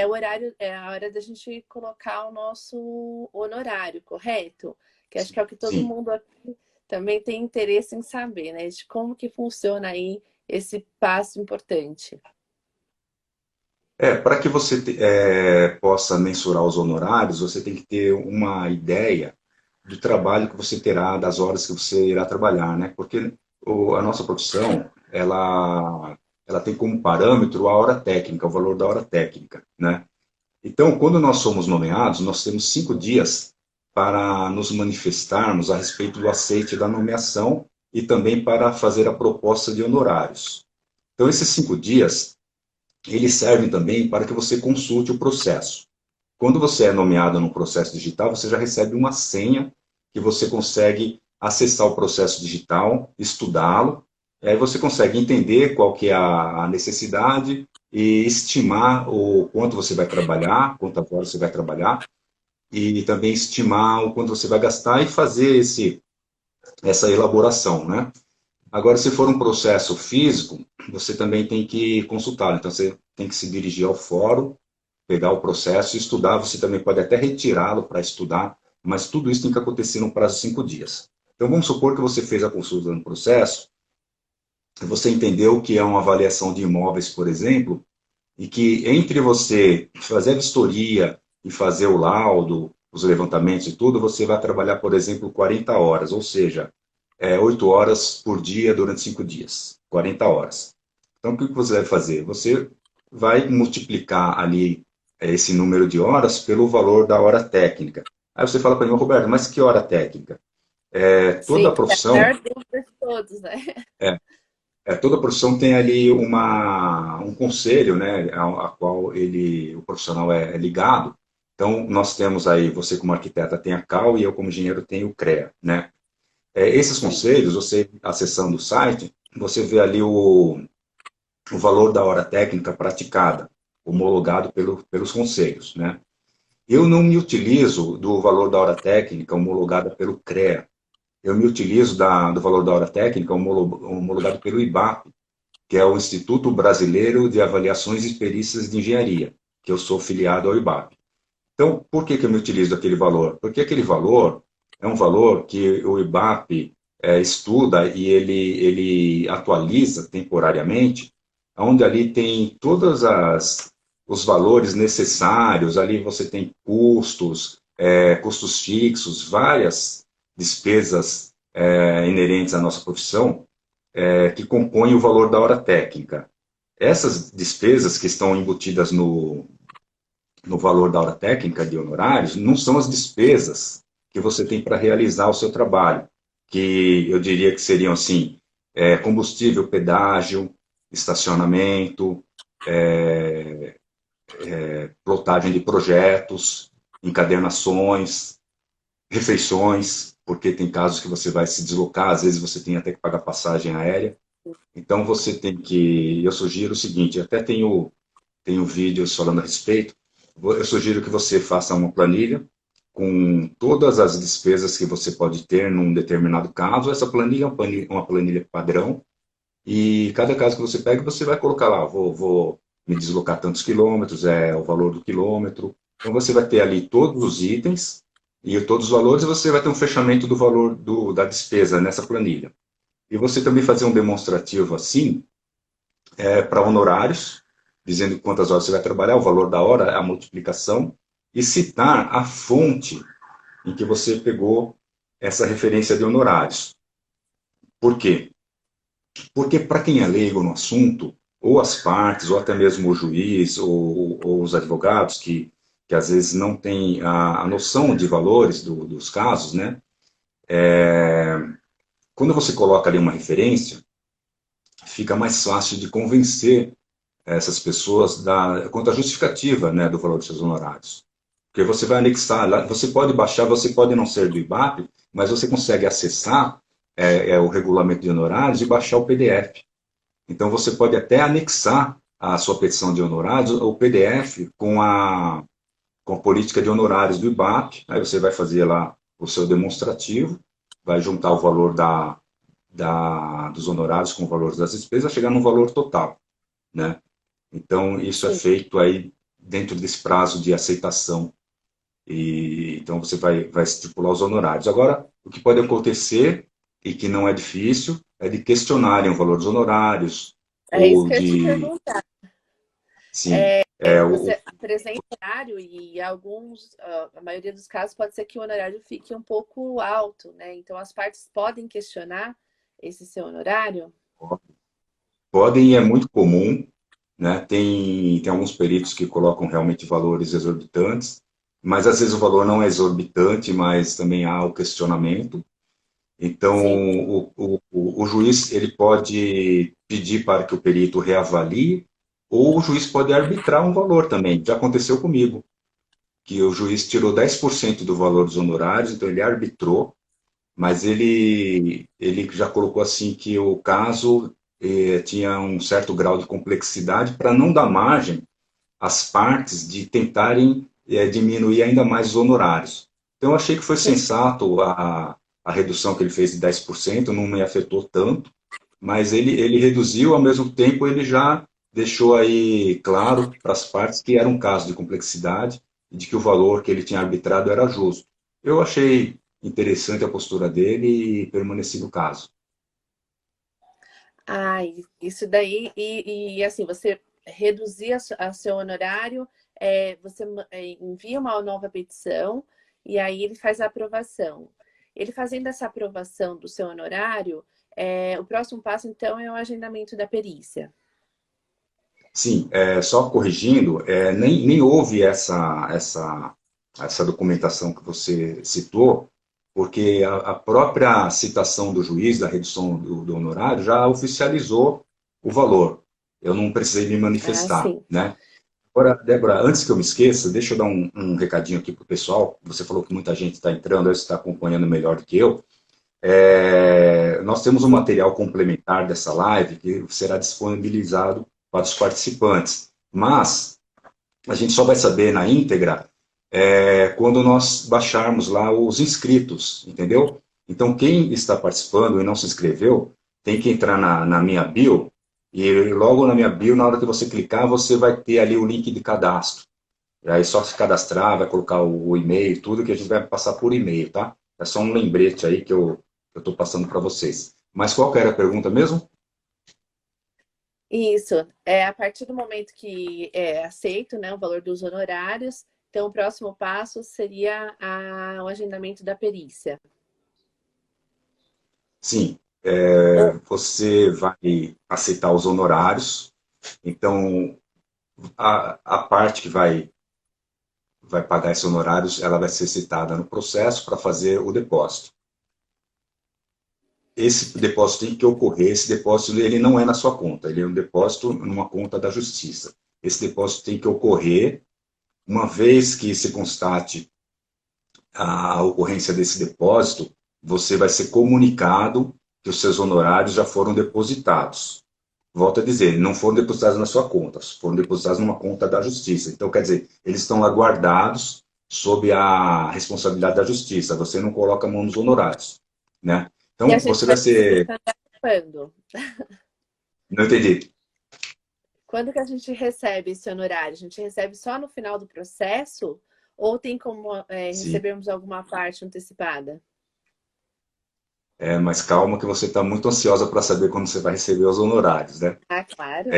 o horário, é a hora da gente colocar o nosso honorário, correto? Que acho que é o que todo Sim. mundo aqui também tem interesse em saber, né? De como que funciona aí esse passo importante. Para que você possa mensurar os honorários, você tem que ter uma ideia do trabalho que você terá, das horas que você irá trabalhar, né? Porque a nossa profissão, ela tem como parâmetro a hora técnica, o valor da hora técnica, né? Então, quando nós somos nomeados, nós temos 5 dias para nos manifestarmos a respeito do aceite da nomeação e também para fazer a proposta de honorários. Então, esses 5 dias eles servem também para que você consulte o processo. Quando você é nomeado no processo digital, você já recebe uma senha que você consegue acessar o processo digital, estudá-lo, e aí você consegue entender qual que é a necessidade e estimar o quanto você vai trabalhar, quantas horas você vai trabalhar, e também estimar o quanto você vai gastar e fazer essa elaboração, né? Agora, se for um processo físico, você também tem que consultar. Então, você tem que se dirigir ao fórum pegar o processo e estudar, você também pode até retirá-lo para estudar, mas tudo isso tem que acontecer no prazo de 5 dias. Então, vamos supor que você fez a consulta no processo, você entendeu que é uma avaliação de imóveis, por exemplo, e que entre você fazer a vistoria e fazer o laudo, os levantamentos e tudo, você vai trabalhar, por exemplo, 40 horas, ou seja, 8 horas por dia durante 5 dias, 40 horas. Então, o que você vai fazer? Você vai multiplicar ali esse número de horas pelo valor da hora técnica. Aí você fala para mim, Roberto, mas que hora técnica? Toda Sim, a é a profissão, maior dúvida de todos, né? é, toda profissão tem ali um conselho, né, a qual o profissional é ligado. Então, nós temos aí, você como arquiteta tem a CAL e eu como engenheiro tenho o CREA, né? Esses Sim. conselhos, você acessando o site, você vê ali o valor da hora técnica praticada, homologado pelos conselhos, né? Eu não me utilizo do valor da hora técnica homologada pelo CREA. Eu me utilizo do valor da hora técnica homologado pelo IBAP, que é o Instituto Brasileiro de Avaliações e Perícias de Engenharia, que eu sou filiado ao IBAP. Então, por que eu me utilizo daquele valor? Porque aquele valor é um valor que o IBAP estuda e ele atualiza temporariamente, onde ali tem todos os valores necessários, ali você tem custos, custos fixos, várias despesas inerentes à nossa profissão, que compõem o valor da hora técnica. Essas despesas que estão embutidas no valor da hora técnica de honorários não são as despesas que você tem para realizar o seu trabalho, que eu diria que seriam assim, combustível, pedágio, estacionamento, plotagem de projetos, encadernações, refeições, porque tem casos que você vai se deslocar, às vezes você tem até que pagar passagem aérea. Então você tem que, eu sugiro o seguinte, até tenho vídeos falando a respeito, eu sugiro que você faça uma planilha com todas as despesas que você pode ter num determinado caso. Essa planilha é uma planilha padrão, e cada caso que você pega, você vai colocar lá, vou me deslocar tantos quilômetros, é o valor do quilômetro. Então você vai ter ali todos os itens e todos os valores, e você vai ter um fechamento do valor da despesa nessa planilha. E você também fazer um demonstrativo assim, para honorários, dizendo quantas horas você vai trabalhar, o valor da hora, a multiplicação, e citar a fonte em que você pegou essa referência de honorários. Por quê? Porque para quem é leigo no assunto, ou as partes, ou até mesmo o juiz, ou os advogados, que às vezes não têm a noção de valores dos casos, né? Quando você coloca ali uma referência, fica mais fácil de convencer essas pessoas quanto à justificativa, né, do valor dos seus honorários. Porque você vai anexar, você pode baixar, você pode não ser do IBAP, mas você consegue acessar o regulamento de honorários e baixar o PDF. Então você pode até anexar a sua petição de honorários, o PDF com a política de honorários do IBAP, aí você vai fazer lá o seu demonstrativo, vai juntar o valor dos honorários com o valor das despesas, vai chegar no valor total, né? Então, isso é Sim. feito aí dentro desse prazo de aceitação. Então, você vai estipular os honorários. Agora, o que pode acontecer, e que não é difícil, é de questionarem o valor dos honorários, É isso ou que eu ia te de, perguntar. sim, Você apresenta horário e a maioria dos casos pode ser que o honorário fique um pouco alto, né? Então as partes podem questionar esse seu honorário? podem, e é muito comum, né? Tem alguns peritos que colocam realmente valores exorbitantes, mas às vezes o valor não é exorbitante, mas também há o questionamento. Então, Sim. o juiz ele pode pedir para que o perito reavalie, ou o juiz pode arbitrar um valor também. Já aconteceu comigo, que o juiz tirou 10% do valor dos honorários, então ele arbitrou, mas ele já colocou assim que o caso tinha um certo grau de complexidade para não dar margem às partes de tentarem diminuir ainda mais os honorários. Então, eu achei que foi Sim. sensato a redução que ele fez de 10%, não me afetou tanto, mas ele reduziu, ao mesmo tempo ele já deixou aí claro para as partes que era um caso de complexidade e de que o valor que ele tinha arbitrado era justo. Eu achei interessante a postura dele e permaneci no caso. Ah, isso daí, assim, você reduzir a seu honorário, você envia uma nova petição e aí ele faz a aprovação. Ele fazendo essa aprovação do seu honorário, o próximo passo, então, é o agendamento da perícia. Sim, só corrigindo, nem houve essa documentação que você citou, porque a própria citação do juiz da redução do honorário já oficializou o valor. Eu não precisei me Ah, manifestar, sim. né? Agora, Débora, antes que eu me esqueça, deixa eu dar um recadinho aqui para o pessoal. Você falou que muita gente está entrando, você está acompanhando melhor do que eu. Nós temos um Sim. material complementar dessa live que será disponibilizado para os participantes, mas a gente só vai saber na íntegra quando nós baixarmos lá os inscritos, entendeu? Então, quem está participando e não se inscreveu, tem que entrar na minha bio, e logo na minha bio, na hora que você clicar, você vai ter ali o link de cadastro. E aí só se cadastrar, vai colocar o e-mail, tudo que a gente vai passar por e-mail, tá? É só um lembrete aí que eu estou passando para vocês. Mas qual que era a pergunta mesmo? Isso, a partir do momento que é aceito, né, o valor dos honorários, então o próximo passo seria o agendamento da perícia. Sim, Ou, você vai aceitar os honorários, então a parte que vai pagar esses honorários, ela vai ser citada no processo para fazer o depósito. Esse depósito tem que ocorrer, esse depósito ele não é na sua conta, ele é um depósito numa conta da justiça. Esse depósito tem que ocorrer uma vez que se constate a ocorrência desse depósito, você vai ser comunicado que os seus honorários já foram depositados. Volto a dizer, não foram depositados na sua conta, foram depositados numa conta da justiça. Então, quer dizer, eles estão lá guardados sob a responsabilidade da justiça. Você não coloca a mão nos honorários, né? e a Então, gente você vai vai receber ser... também quando? Não entendi. Quando que a gente recebe esse honorário? A gente recebe só no final do processo? Ou tem como Sim. recebermos alguma parte antecipada? Mas calma que você está muito ansiosa para saber quando você vai receber os honorários, né? Ah, claro.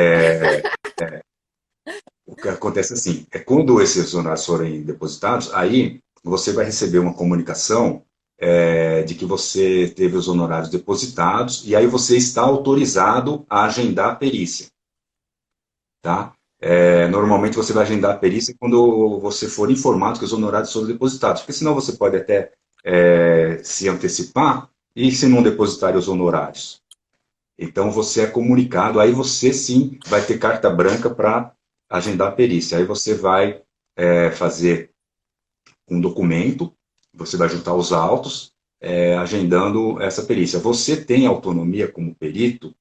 O que acontece assim, quando esses honorários forem depositados, aí você vai receber uma comunicação de que você teve os honorários depositados e aí você está autorizado a agendar a perícia, tá? Normalmente você vai agendar a perícia quando você for informado que os honorários foram depositados, porque senão você pode até se antecipar e se não depositar os honorários. Então você é comunicado, aí você sim vai ter carta branca para agendar a perícia. Aí você vai fazer um documento, você vai juntar os autos, agendando essa perícia. Você tem autonomia como perito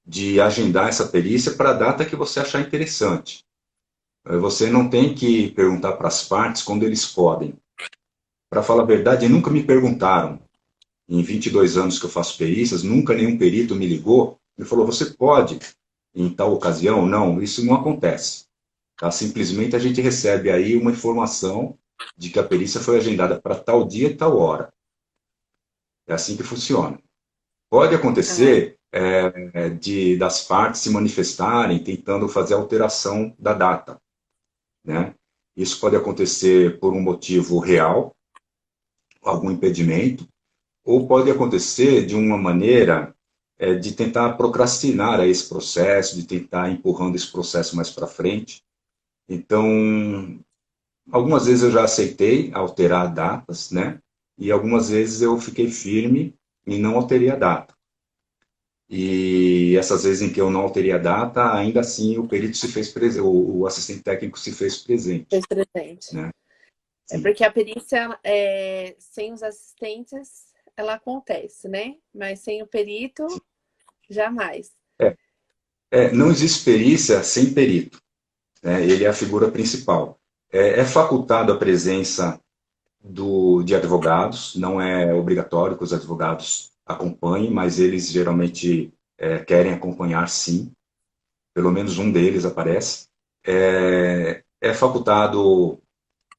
de agendar essa perícia para a data que você achar interessante. Você não tem que perguntar para as partes quando eles podem. Para falar a verdade, nunca me perguntaram. Em 22 anos que eu faço perícias, nunca nenhum perito me ligou e falou: você pode em tal ocasião? Não, isso não acontece. Tá? Simplesmente a gente recebe aí uma informação de que a perícia foi agendada para tal dia e tal hora. É assim que funciona. Pode Ah, acontecer das partes se manifestarem tentando fazer alteração da data, né? Isso pode acontecer por um motivo real, algum impedimento, ou pode acontecer de uma maneira de tentar procrastinar esse processo, de tentar empurrando esse processo mais para frente. Então, algumas vezes eu já aceitei alterar datas, né? E algumas vezes eu fiquei firme e não alterei a data. E essas vezes em que eu não alterei a data, ainda assim o perito se fez presente, o assistente técnico se fez presente, fez presente. né? É Sim. porque a perícia, sem os assistentes, ela acontece, né? Mas sem o perito, jamais. É, não existe perícia sem perito, né? Ele é a figura principal. É facultado a presença de advogados, não é obrigatório que os advogados acompanhem, mas eles geralmente querem acompanhar sim. pelo menos um deles aparece, é facultado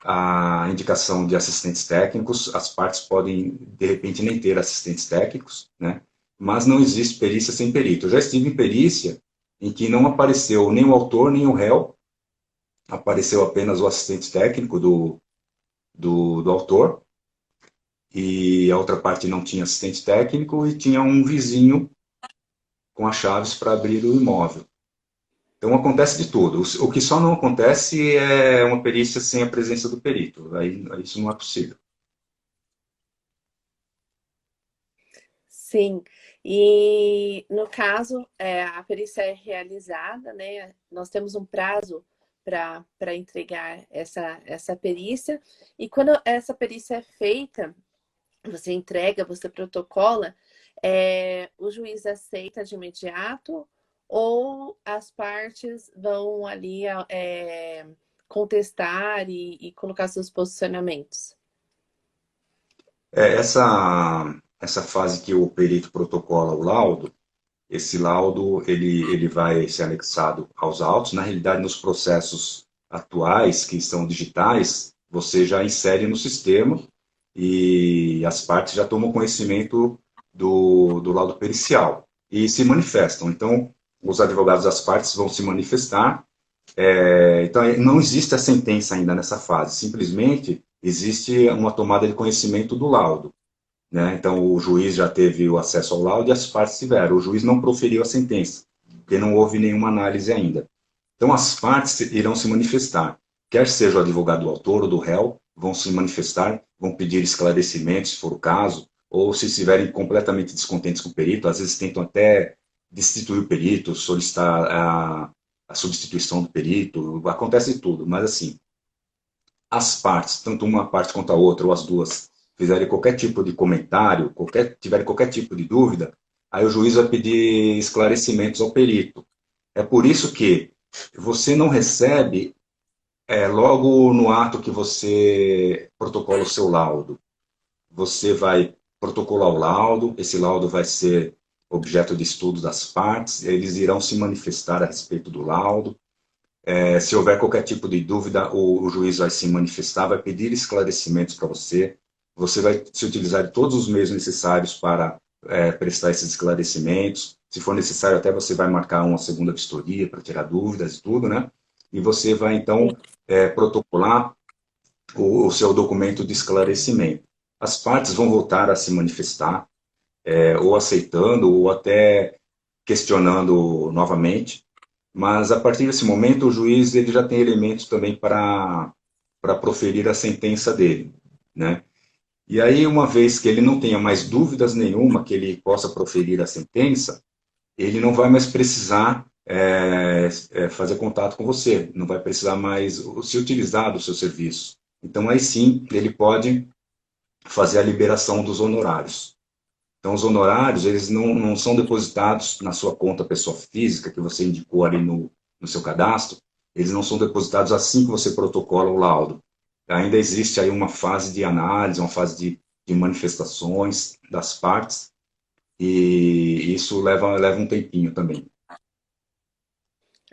a indicação de assistentes técnicos, as partes podem, de repente, nem ter assistentes técnicos, né? Mas não existe perícia sem perito. Eu já estive em perícia em que não apareceu nem o autor, nem o réu, apareceu apenas o assistente técnico do autor, e a outra parte não tinha assistente técnico e tinha um vizinho com as chaves para abrir o imóvel. Então acontece de tudo. O que só não acontece é uma perícia sem a presença do perito. Aí isso não é possível. Sim, e no caso, a perícia é realizada, né? Nós temos um prazo para entregar essa perícia, e quando essa perícia é feita, você entrega, você protocola, o juiz aceita de imediato ou as partes vão ali contestar e colocar seus posicionamentos? Essa fase que o perito protocola o laudo, esse laudo ele vai ser anexado aos autos. Na realidade, nos processos atuais, que são digitais, você já insere no sistema e as partes já tomam conhecimento do laudo pericial e se manifestam. Então, os advogados das partes vão se manifestar. Então, não existe a sentença ainda nessa fase, simplesmente existe uma tomada de conhecimento do laudo, né? Então, o juiz já teve o acesso ao laudo e as partes tiveram. O juiz não proferiu a sentença, porque não houve nenhuma análise ainda. Então, as partes irão se manifestar, quer seja o advogado do autor ou do réu, vão se manifestar, vão pedir esclarecimentos, se for o caso, ou se estiverem completamente descontentes com o perito, às vezes tentam até destituir o perito, solicitar a substituição do perito, acontece tudo, mas assim, as partes, tanto uma parte quanto a outra, ou as duas, fizerem qualquer tipo de comentário, tiverem qualquer tipo de dúvida, aí o juiz vai pedir esclarecimentos ao perito. É por isso que você não recebe logo no ato que você protocola o seu laudo. Você vai protocolar o laudo, esse laudo vai ser objeto de estudo das partes, eles irão se manifestar a respeito do laudo. Se houver qualquer tipo de dúvida, o juiz vai se manifestar, vai pedir esclarecimentos para você. Você vai se utilizar de todos os meios necessários para prestar esses esclarecimentos. Se for necessário, até você vai marcar uma segunda vistoria para tirar dúvidas e tudo, né? E você vai, então, protocolar o seu documento de esclarecimento. As partes vão voltar a se manifestar, ou aceitando, ou até questionando novamente, mas a partir desse momento o juiz ele já tem elementos também para proferir a sentença dele, né? E aí, uma vez que ele não tenha mais dúvidas nenhuma que ele possa proferir a sentença, ele não vai mais precisar fazer contato com você, não vai precisar mais se utilizar do seu serviço. Então, aí sim, ele pode fazer a liberação dos honorários. Então, os honorários, eles não são depositados na sua conta pessoa física, que você indicou ali no seu cadastro, eles não são depositados assim que você protocola o laudo. Ainda existe aí uma fase de análise, uma fase de manifestações das partes, e isso leva um tempinho também.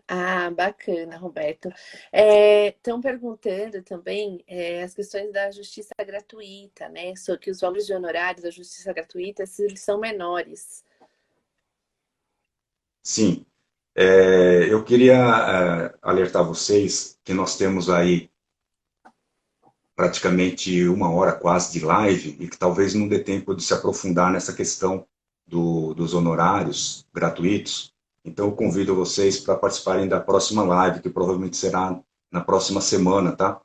Ah, bacana, Roberto. Estão perguntando também as questões da justiça gratuita, né? Só que os valores de honorários da justiça gratuita, se eles são menores. Sim, eu queria alertar vocês que nós temos aí praticamente uma hora quase de live e que talvez não dê tempo de se aprofundar nessa questão dos honorários gratuitos. Então, eu convido vocês para participarem da próxima live, que provavelmente será na próxima semana, tá?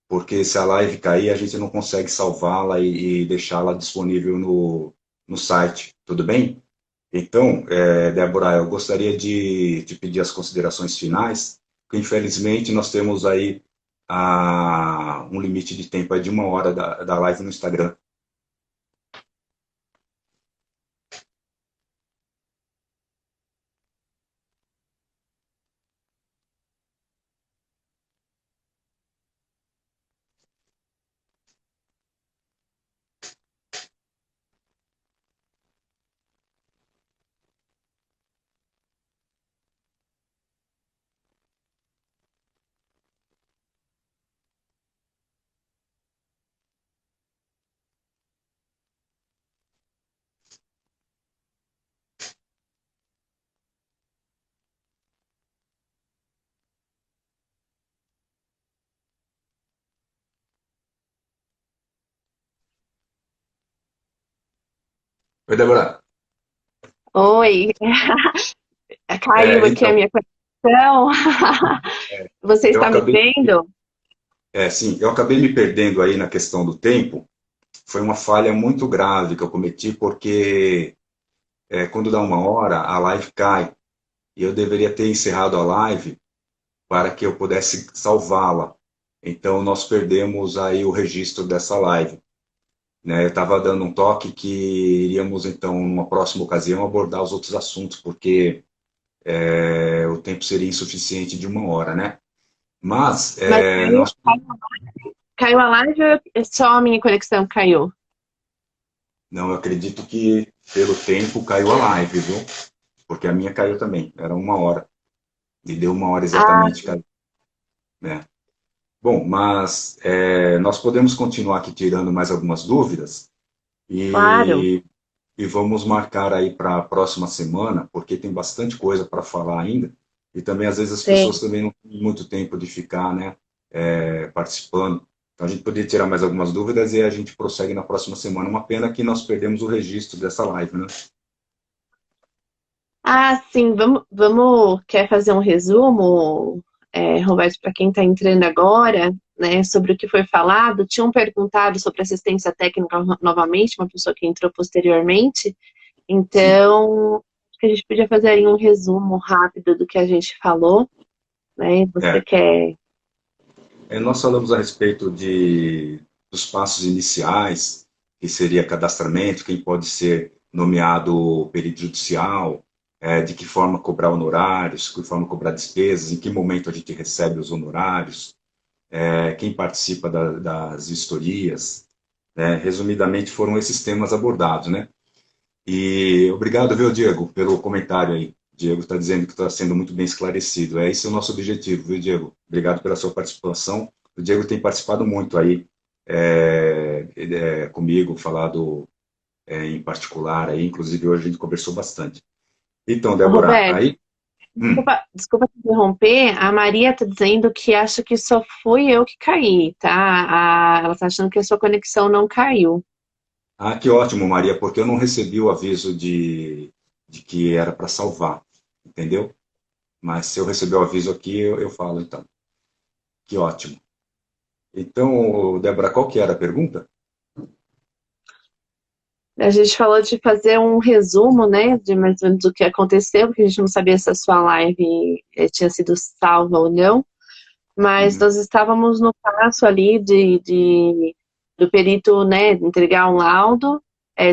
Porque se a live cair, a gente não consegue salvá-la e deixá-la disponível no site, tudo bem? Então, Débora, eu gostaria de te pedir as considerações finais, porque infelizmente nós temos aí um limite de tempo de uma hora da live no Instagram. Oi, Débora. Oi, caiu aqui a Então, minha conexão. Você eu está me acabei, vendo? sim, eu acabei me perdendo aí na questão do tempo. Foi uma falha muito grave que eu cometi, porque quando dá uma hora, a live cai. E eu deveria ter encerrado a live para que eu pudesse salvá-la. Então, nós perdemos aí o registro dessa live, né? Eu estava dando um toque que iríamos, então, numa próxima ocasião, abordar os outros assuntos, porque o tempo seria insuficiente de uma hora, né? Mas Mas nós. caiu a live ou só a minha conexão caiu? Não, eu acredito que pelo tempo caiu a live, viu? Porque a minha caiu também, era uma hora. E deu uma hora Ah, exatamente, né? Bom, mas nós podemos continuar aqui tirando mais algumas dúvidas claro, e, e vamos marcar aí para a próxima semana, porque tem bastante coisa para falar ainda. E também, às vezes, as pessoas tem. também não têm muito tempo de ficar, né, participando. Então, a gente poderia tirar mais algumas dúvidas e a gente prossegue na próxima semana. Uma pena que nós perdemos o registro dessa live, né? Ah, sim, quer fazer um resumo, Roberto, para quem está entrando agora, né, sobre o que foi falado? Tinham perguntado sobre assistência técnica novamente, uma pessoa que entrou posteriormente. Sim. Então, acho que a gente podia fazer aí um resumo rápido do que a gente falou, né? Você É, quer. Nós falamos a respeito dos passos iniciais, que seria cadastramento, quem pode ser nomeado perito judicial, de que forma cobrar honorários, que forma cobrar despesas, em que momento a gente recebe os honorários, quem participa das vistorias, né? Resumidamente, foram esses temas abordados, né? E obrigado, viu, Diego, pelo comentário aí. Diego está dizendo que está sendo muito bem esclarecido. Esse é o nosso objetivo, viu, Diego? Obrigado pela sua participação. O Diego tem participado muito aí comigo, falado em particular aí, inclusive hoje a gente conversou bastante. Então, Débora, Roberto, aí. hum, desculpa te interromper. A Maria está dizendo que acha que só fui eu que caí, tá? Ela está achando que a sua conexão não caiu. que ótimo, Maria, porque eu não recebi o aviso de que era para salvar, entendeu? Mas se eu receber o aviso aqui, eu falo então. Que ótimo. Então, Débora, qual que era a pergunta? A gente falou de fazer um resumo, né, de mais ou menos o que aconteceu, porque a gente não sabia se a sua live tinha sido salva ou não. Mas Uhum. nós estávamos no passo ali do perito, né, entregar um laudo,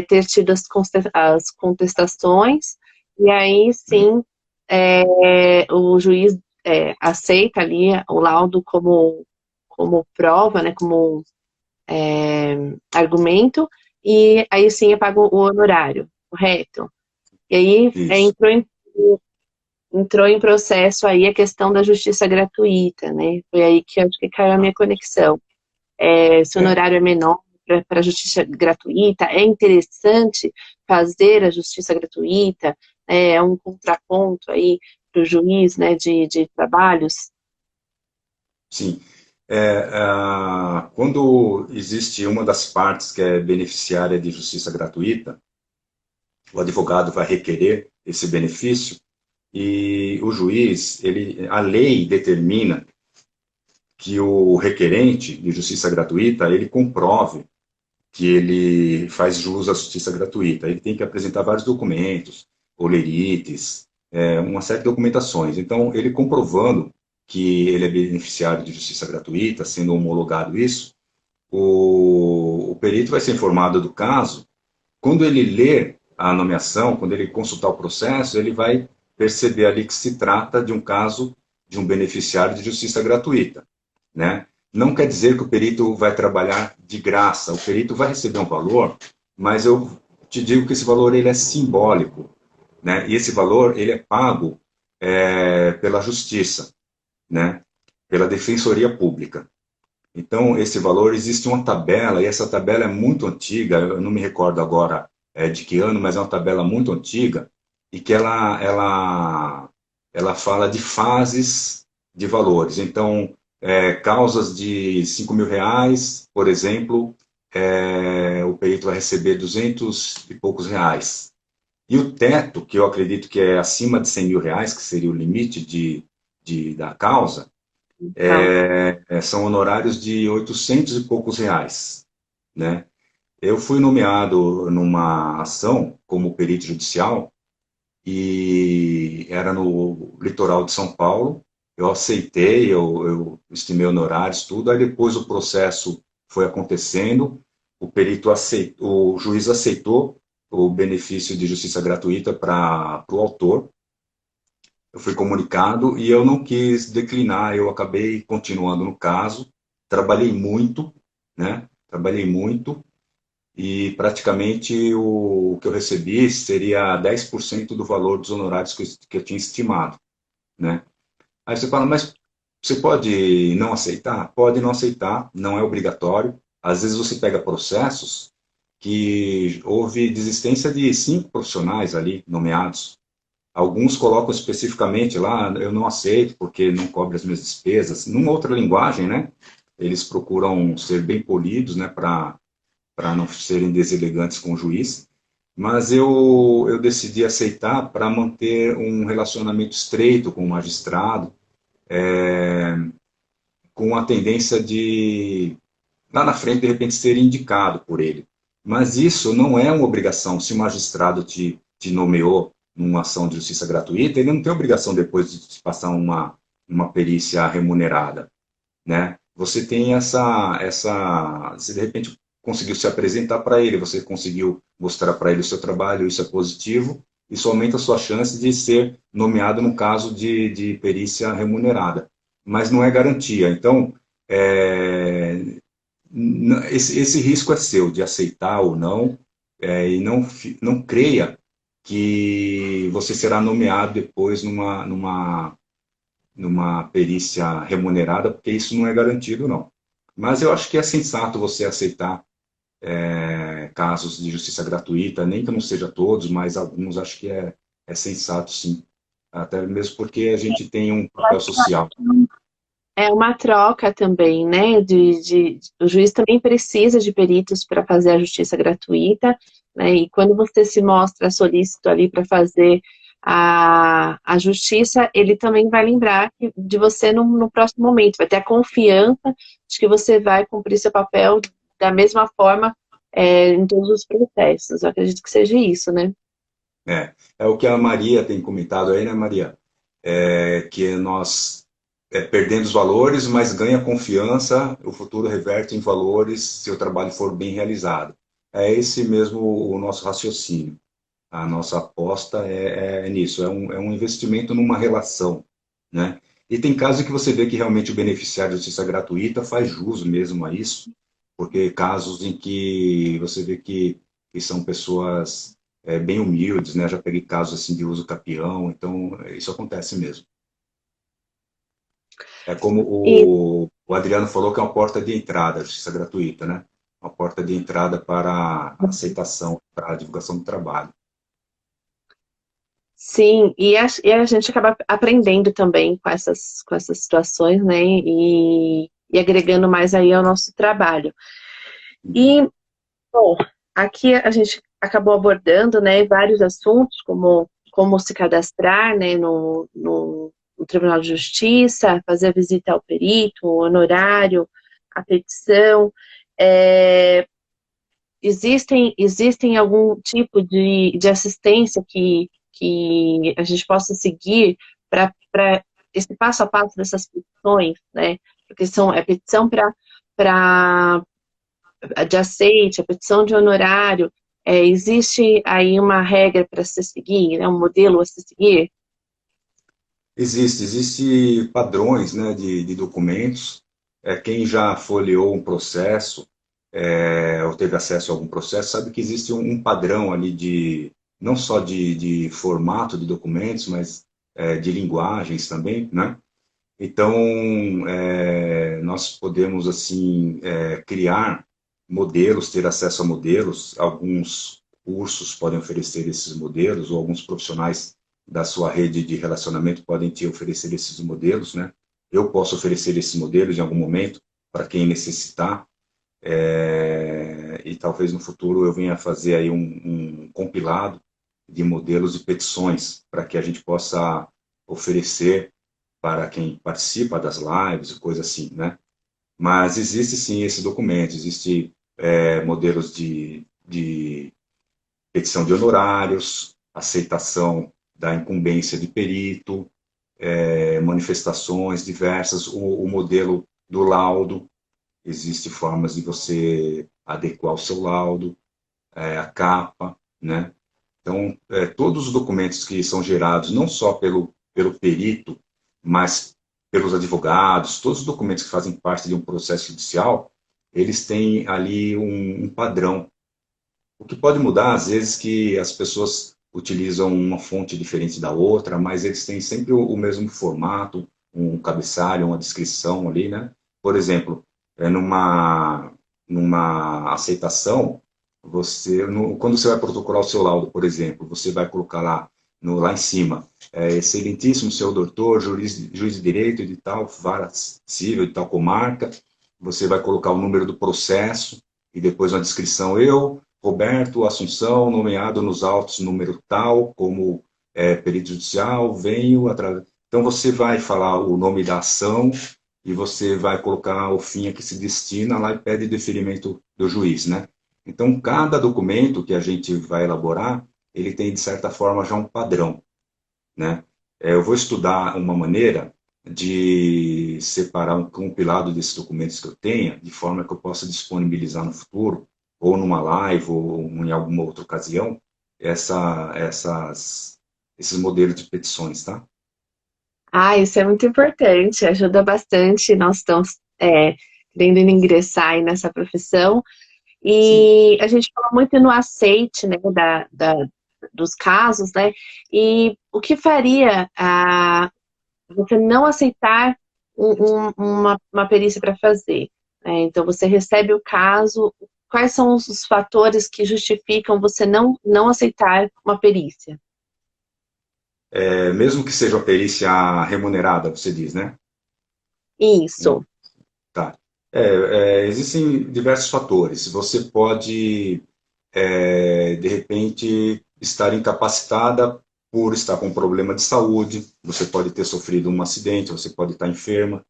ter tido as contestações, e aí Uhum. sim o juiz aceita ali o laudo como prova, né, como argumento, e aí sim é pago o honorário, correto? E aí Isso. entrou em processo aí a questão da justiça gratuita, né? Foi aí que acho que caiu a Ah, minha conexão. Se o é. honorário é menor para a justiça gratuita, é interessante fazer a justiça gratuita, é um contraponto aí para o juiz, né, de trabalhos. Sim. Quando existe uma das partes que é beneficiária de justiça gratuita, o advogado vai requerer esse benefício e o juiz, a lei determina que o requerente de justiça gratuita, ele comprove que ele faz jus à justiça gratuita. Ele tem que apresentar vários documentos, olerites, uma série de documentações. Então, ele comprovando que ele é beneficiário de justiça gratuita, sendo homologado isso, o perito vai ser informado do caso. Quando ele ler a nomeação, quando ele consultar o processo, ele vai perceber ali que se trata de um caso de um beneficiário de justiça gratuita, né? Não quer dizer que o perito vai trabalhar de graça. O perito vai receber um valor, mas eu te digo que esse valor ele é simbólico, né? E esse valor ele é pago pela justiça, né? Pela defensoria pública. Então, esse valor, existe uma tabela, e essa tabela é muito antiga, eu não me recordo agora de que ano, mas é uma tabela muito antiga, e que ela fala de fases de valores. Então, causas de R$ 5.000, por exemplo, o perito vai receber 200 e poucos reais. E o teto, que eu acredito que é acima de 100 mil reais, que seria o limite da causa, Tá. são honorários de 800 e poucos reais, né? Eu fui nomeado numa ação como perito judicial e era no litoral de São Paulo. Eu aceitei, eu estimei honorários, tudo. Aí depois o processo foi acontecendo, o juiz aceitou o benefício de justiça gratuita para o autor. Eu fui comunicado e eu não quis declinar, eu acabei continuando no caso. Trabalhei muito, né? Trabalhei muito e praticamente o que eu recebi seria 10% do valor dos honorários que eu tinha estimado, né? Aí você fala, mas você pode não aceitar? Pode não aceitar, não é obrigatório. Às vezes você pega processos que houve desistência de 5 profissionais ali nomeados. Alguns colocam especificamente lá, eu não aceito porque não cobre as minhas despesas. Numa outra linguagem, né? Eles procuram ser bem polidos, né? Para não serem deselegantes com o juiz, mas eu decidi aceitar para manter um relacionamento estreito com o magistrado, com a tendência de, lá na frente, de repente, ser indicado por ele. Mas isso não é uma obrigação. Se o magistrado te nomeou numa ação de justiça gratuita, ele não tem obrigação depois de te passar uma perícia remunerada, né? Você tem se de repente conseguiu se apresentar para ele, você conseguiu mostrar para ele o seu trabalho, isso é positivo, isso aumenta a sua chance de ser nomeado no caso de perícia remunerada. Mas não é garantia. Então, é, esse risco é seu, de aceitar ou não, e não creia que você será nomeado depois numa perícia remunerada, porque isso não é garantido, não. Mas eu acho que é sensato você aceitar casos de justiça gratuita, nem que não seja todos, mas alguns acho que é sensato, sim. Até mesmo porque a gente tem um papel social. É uma troca também, né? O juiz também precisa de peritos para fazer a justiça gratuita, né? E quando você se mostra solícito ali para fazer a justiça, ele também vai lembrar de você no próximo momento, vai ter a confiança de que você vai cumprir seu papel da mesma forma, em todos os processos. Eu acredito que seja isso, né? É o que a Maria tem comentado aí, né, Maria? Que nós perdemos valores, mas ganha confiança, o futuro reverte em valores se o trabalho for bem realizado. É esse mesmo o nosso raciocínio. A nossa aposta é nisso, é um investimento numa relação, né? E tem casos que você vê que realmente o beneficiário de justiça gratuita faz jus mesmo a isso, porque casos em que você vê que são pessoas bem humildes, né? Já peguei casos assim de uso capião, então isso acontece mesmo. É como E o Adriano falou que é uma porta de entrada, a justiça gratuita, né? Uma porta de entrada para a aceitação, para a divulgação do trabalho. sim, e a gente acaba aprendendo também com essas situações, né? E agregando mais aí ao nosso trabalho. Uhum. E, bom, aqui a gente acabou abordando, né, vários assuntos, como se cadastrar, né, no Tribunal de Justiça, fazer a visita ao perito, o honorário, a petição. É, existem algum tipo de assistência que a gente possa seguir para esse passo a passo dessas petições, né? Porque é petição para de aceite, a petição de honorário. Existe aí uma regra para se seguir, né? Um modelo a se seguir? Existe padrões, né, de documentos. Quem já folheou um processo, ou teve acesso a algum processo, sabe que existe um padrão ali não só de formato de documentos, mas de linguagens também, né? Então, nós podemos, assim, criar modelos, ter acesso a modelos. Alguns cursos podem oferecer esses modelos, ou alguns profissionais da sua rede de relacionamento podem te oferecer esses modelos, né? Eu posso oferecer esses modelos em algum momento para quem necessitar. e talvez no futuro eu venha fazer aí um compilado de modelos de petições para que a gente possa oferecer para quem participa das lives e coisa assim, né? Mas existe sim esse documento, existe modelos de petição de honorários, aceitação da incumbência de perito, manifestações diversas, o modelo do laudo, existe formas de você adequar o seu laudo, a capa, né? Então, todos os documentos que são gerados, não só pelo perito, mas pelos advogados, todos os documentos que fazem parte de um processo judicial, eles têm ali um padrão. O que pode mudar, às vezes, que as pessoas utilizam uma fonte diferente da outra, mas eles têm sempre o mesmo formato, um cabeçalho, uma descrição ali, né? Por exemplo, numa aceitação, quando você vai protocolar o seu laudo, por exemplo, você vai colocar lá, lá em cima, excelentíssimo senhor doutor, juiz de direito de tal vara civil de tal comarca, você vai colocar o número do processo e depois uma descrição, Roberto Assunção, nomeado nos autos número tal, como perito judicial, venho através. Então você vai falar o nome da ação e você vai colocar o fim a que se destina lá e pede deferimento do juiz, né? Então cada documento que a gente vai elaborar, ele tem de certa forma já um padrão, né? Eu vou estudar uma maneira de separar um compilado desses documentos que eu tenha, de forma que eu possa disponibilizar no futuro, ou numa live, ou em alguma outra ocasião, esses modelos de petições, tá? Ah, isso é muito importante, ajuda bastante. Nós estamos querendo ingressar aí nessa profissão. Sim. E a gente fala muito no aceite, né, dos casos, né? E o que faria você não aceitar uma perícia para fazer, né? Então, você recebe o caso, quais são os fatores que justificam você não aceitar uma perícia? Mesmo que seja uma perícia remunerada, você diz, né? Isso. Tá. Existem diversos fatores. Você pode, de repente, estar incapacitada por estar com um problema de saúde, você pode ter sofrido um acidente, você pode estar enferma,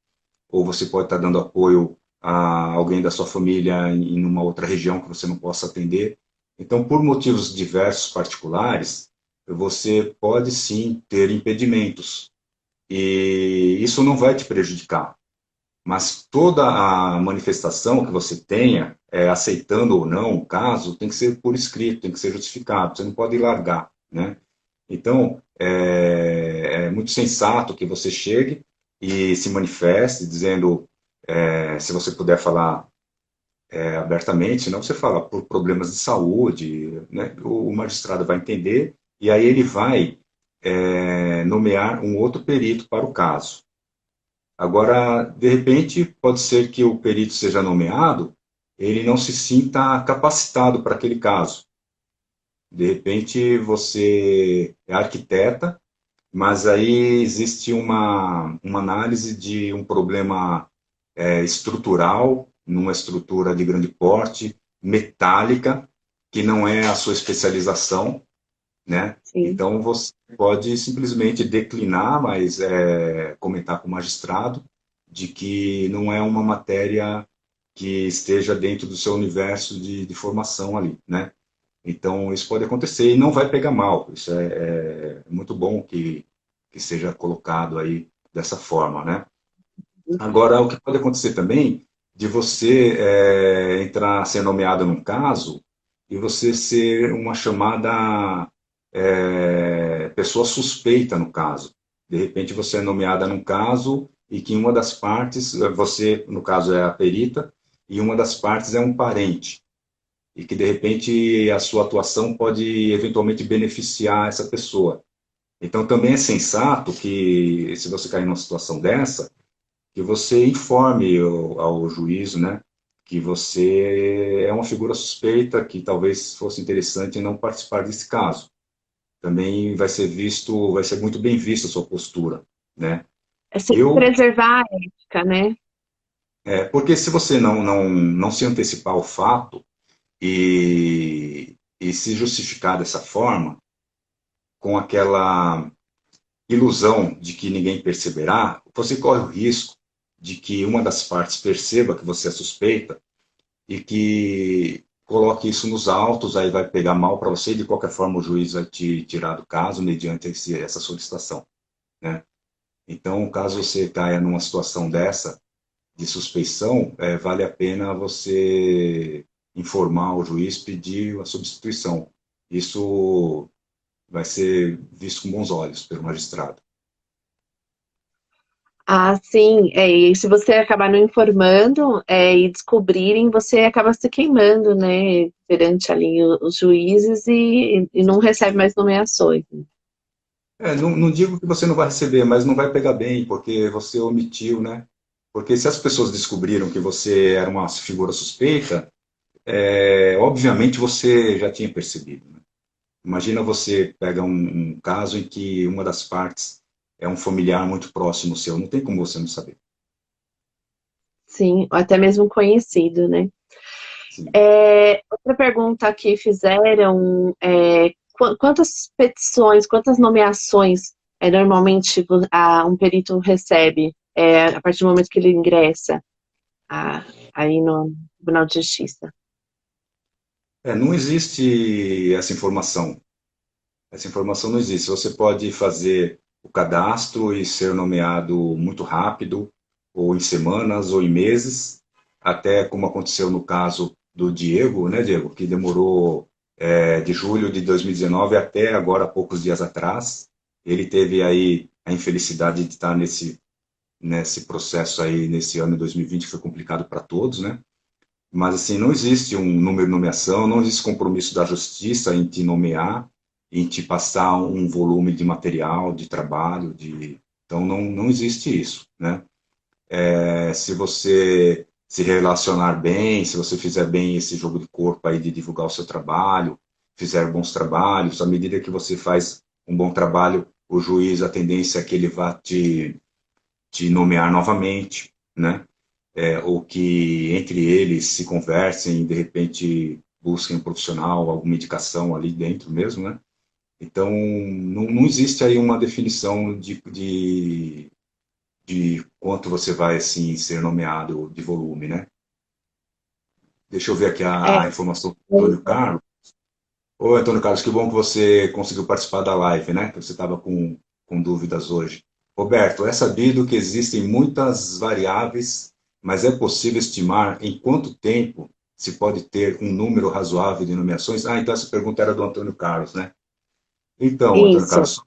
ou você pode estar dando apoio a alguém da sua família em uma outra região que você não possa atender. Então, por motivos diversos particulares, você pode sim ter impedimentos. E isso não vai te prejudicar. Mas toda a manifestação que você tenha, aceitando ou não o caso, tem que ser por escrito, tem que ser justificado, você não pode largar, né? Então, é muito sensato que você chegue e se manifeste, dizendo, se você puder falar abertamente, não você fala por problemas de saúde, né? O magistrado vai entender e aí ele vai nomear um outro perito para o caso. Agora, de repente, pode ser que o perito seja nomeado, ele não se sinta capacitado para aquele caso. De repente, você é arquiteta, mas aí existe uma análise de um problema estrutural, numa estrutura de grande porte, metálica, que não é a sua especialização, né? Sim. Então, você pode simplesmente declinar, mas comentar com o magistrado de que não é uma matéria que esteja dentro do seu universo de formação ali, né? Então, isso pode acontecer e não vai pegar mal. Isso é muito bom que seja colocado aí dessa forma, né? Agora, o que pode acontecer também de você entrar, ser nomeado num caso e você ser uma chamada pessoa suspeita no caso. De repente, você é nomeada num caso e que uma das partes, você, no caso, é a perita, e uma das partes é um parente. E que, de repente, a sua atuação pode eventualmente beneficiar essa pessoa. Então, também é sensato que, se você cair numa situação dessa, que você informe ao juízo, né, que você é uma figura suspeita, que talvez fosse interessante não participar desse caso. Também vai ser visto, vai ser muito bem vista a sua postura, né? É sempre Eu, preservar a ética, né? porque se você não se antecipar ao fato, e se justificar dessa forma, com aquela ilusão de que ninguém perceberá, você corre o risco de que uma das partes perceba que você é suspeita e que coloque isso nos autos, aí vai pegar mal para você e de qualquer forma o juiz vai te tirar do caso mediante essa solicitação, né? Então, caso você caia numa situação dessa, de suspeição, vale a pena você informar o juiz, pedir a substituição. Isso vai ser visto com bons olhos pelo magistrado. Ah, sim. E se você acabar não informando, e descobrirem, você acaba se queimando, né, perante ali os juízes e não recebe mais nomeações. Não digo que você não vai receber, mas não vai pegar bem, porque você omitiu, né? Porque se as pessoas descobriram que você era uma figura suspeita, obviamente você já tinha percebido, né? Imagina você pega um caso em que uma das partes é um familiar muito próximo seu, não tem como você não saber. Sim, ou até mesmo conhecido, né? Sim. Outra pergunta que fizeram quantas petições, quantas nomeações normalmente um perito recebe a partir do momento que ele ingressa aí no Tribunal de Justiça? Não existe essa informação. Essa informação não existe. Você pode fazer o cadastro e ser nomeado muito rápido, ou em semanas, ou em meses, até como aconteceu no caso do Diego, né, Diego, que demorou de julho de 2019 até agora, poucos dias atrás. Ele teve aí a infelicidade de estar nesse processo aí, nesse ano de 2020, que foi complicado para todos, né? Mas, assim, não existe um número de nomeação, não existe compromisso da justiça em te nomear, em te passar um volume de material, de trabalho, então não existe isso, né? Se você se relacionar bem, se você fizer bem esse jogo de corpo aí de divulgar o seu trabalho, fizer bons trabalhos, à medida que você faz um bom trabalho, o juiz, a tendência é que ele vá te nomear novamente, né? Ou que entre eles se conversem, de repente busquem um profissional, alguma indicação ali dentro mesmo, né? Então, não existe aí uma definição de quanto você vai, assim, ser nomeado de volume, né? Deixa eu ver aqui a É, informação do Antônio Carlos. Oi, Antônio Carlos, que bom que você conseguiu participar da live, né? Que você estava com dúvidas hoje. Roberto, é sabido que existem muitas variáveis, mas é possível estimar em quanto tempo se pode ter um número razoável de nomeações? Ah, então essa pergunta era do Antônio Carlos, né? Então, Antônio isso. Carlos,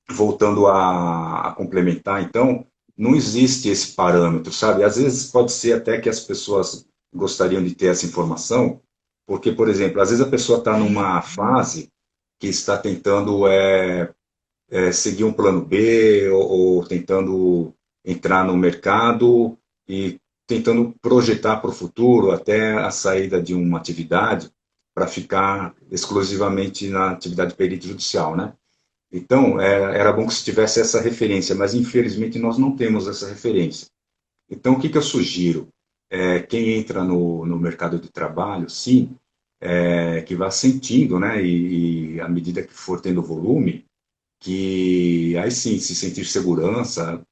voltando a complementar, então, não existe esse parâmetro, sabe? Às vezes pode ser até que as pessoas gostariam de ter essa informação, porque, por exemplo, às vezes a pessoa está numa fase que está tentando seguir um plano B ou tentando entrar no mercado e tentando projetar para o futuro até a saída de uma atividade para ficar exclusivamente na atividade perito judicial, né? Então, era bom que se tivesse essa referência, mas infelizmente nós não temos essa referência. Então, o que eu sugiro? Quem entra no mercado de trabalho, sim, que vá sentindo, né, e à medida que for tendo volume, que aí sim, se sentir segurança,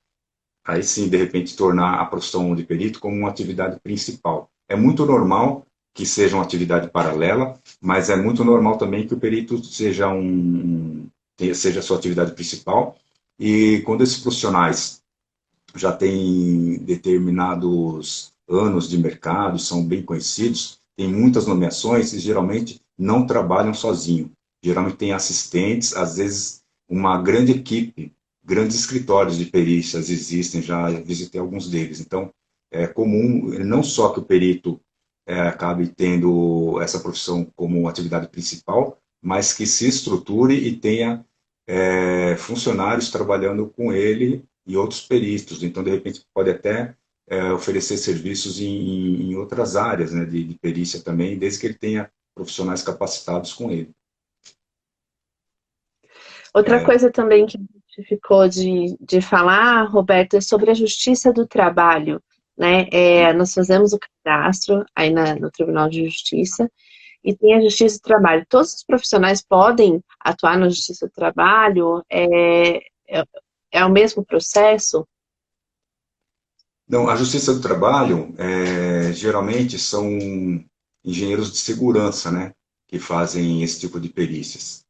aí sim, de repente, tornar a profissão de perito como uma atividade principal. É muito normal que seja uma atividade paralela, mas é muito normal também que o perito seja a sua atividade principal. E quando esses profissionais já têm determinados anos de mercado, são bem conhecidos, têm muitas nomeações e geralmente não trabalham sozinho. Geralmente tem assistentes, às vezes uma grande equipe, grandes escritórios de perícias existem, já visitei alguns deles. Então, é comum não só que o perito acabe tendo essa profissão como atividade principal, mas que se estruture e tenha funcionários trabalhando com ele e outros peritos. Então, de repente, pode até oferecer serviços em outras áreas, né, de perícia também, desde que ele tenha profissionais capacitados com ele. Outra coisa também que a gente ficou de falar, Roberto, é sobre a justiça do trabalho. né? Nós fazemos o cadastro aí no Tribunal de Justiça e tem a Justiça do Trabalho. Todos os profissionais podem atuar na Justiça do Trabalho? É o mesmo processo? Não, a Justiça do Trabalho, geralmente são engenheiros de segurança, né, que fazem esse tipo de perícias.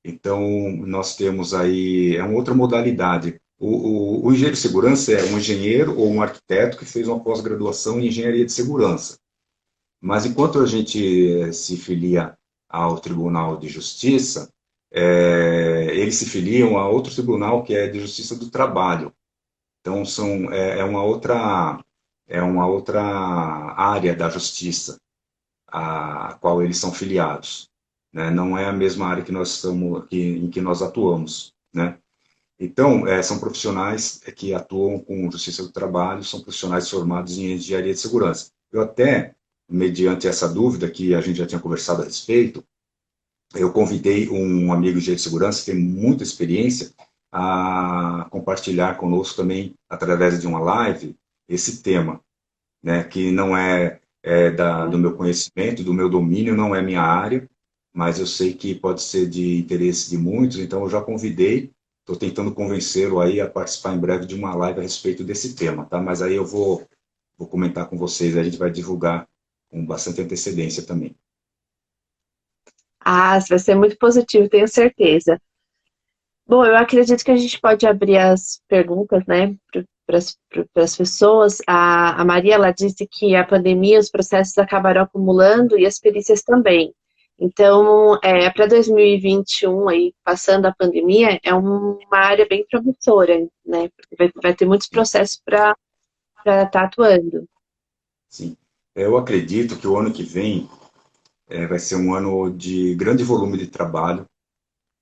Então, nós temos aí, é uma outra modalidade. O engenheiro de segurança é um engenheiro ou um arquiteto que fez uma pós-graduação em engenharia de segurança. Mas enquanto a gente se filia ao Tribunal de Justiça, eles se filiam a outro tribunal que é de Justiça do Trabalho. Então, é uma outra área da justiça a qual eles são filiados, né? Não é a mesma área que nós estamos, em que nós atuamos, né? Então, são profissionais que atuam com justiça do trabalho, são profissionais formados em engenharia de segurança. Eu até, mediante essa dúvida que a gente já tinha conversado a respeito, eu convidei um amigo de engenheiro de segurança que tem muita experiência a compartilhar conosco também, através de uma live, esse tema, né, que não do meu conhecimento, do meu domínio, não é minha área, mas eu sei que pode ser de interesse de muitos, então eu já convidei, estou tentando convencê-lo aí a participar em breve de uma live a respeito desse tema, tá? Mas aí eu vou comentar com vocês, a gente vai divulgar com bastante antecedência também. Ah, vai ser muito positivo, tenho certeza. Bom, eu acredito que a gente pode abrir as perguntas, né, para as pessoas. A Maria, ela disse que a pandemia, os processos acabaram acumulando e as perícias também. Então, para 2021, aí, passando a pandemia, é uma área bem promissora, né, porque vai ter muitos processos para estar atuando. Sim, eu acredito que o ano que vem vai ser um ano de grande volume de trabalho,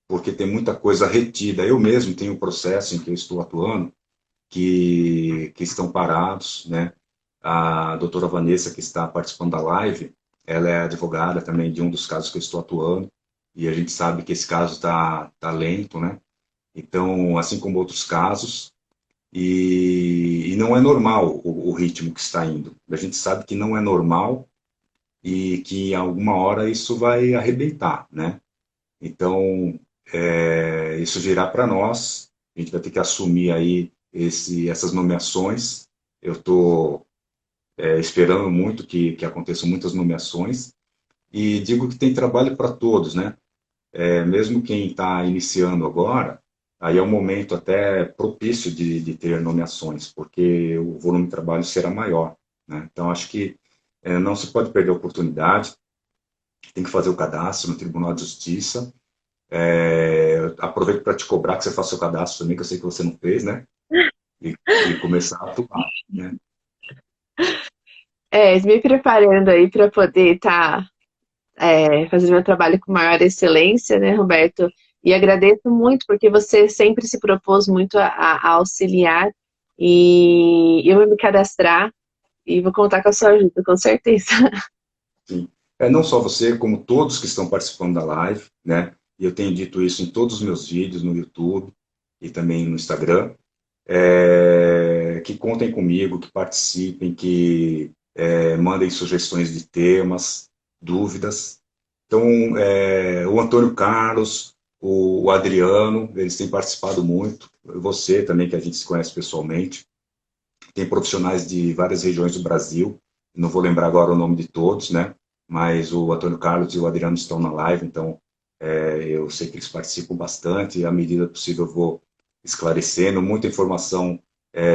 porque tem muita coisa retida. Eu mesmo tenho um processo em que eu estou atuando, que estão parados, né? A doutora Vanessa, que está participando da live, ela é advogada também de um dos casos que eu estou atuando, e a gente sabe que esse caso tá lento, né? Então, assim como outros casos, e não é normal o ritmo que está indo. A gente sabe que não é normal e que em alguma hora isso vai arrebentar, né? Então, isso virá para nós, a gente vai ter que assumir aí essas nomeações. Eu estou esperando muito que aconteçam muitas nomeações e digo que tem trabalho para todos, né? Mesmo quem está iniciando agora, aí é um momento até propício de ter nomeações, porque o volume de trabalho será maior, né? Então, acho que não se pode perder a oportunidade, tem que fazer o cadastro no Tribunal de Justiça. Aproveito para te cobrar que você faça o cadastro também, que eu sei que você não fez, né? E começar a atuar, né? Me preparando aí para poder estar fazendo meu trabalho com maior excelência, né, Roberto? E agradeço muito, porque você sempre se propôs muito a auxiliar, e eu vou me cadastrar e vou contar com a sua ajuda, com certeza. Sim. Não só você, como todos que estão participando da live, né? E eu tenho dito isso em todos os meus vídeos no YouTube e também no Instagram, que contem comigo, que participem, que mandem sugestões de temas, dúvidas. Então, o Antônio Carlos, o Adriano, eles têm participado muito. Você também, que a gente se conhece pessoalmente. Tem profissionais de várias regiões do Brasil. Não vou lembrar agora o nome de todos, né? Mas o Antônio Carlos e o Adriano estão na live, então eu sei que eles participam bastante. E à medida possível, eu vou esclarecendo. Muita informação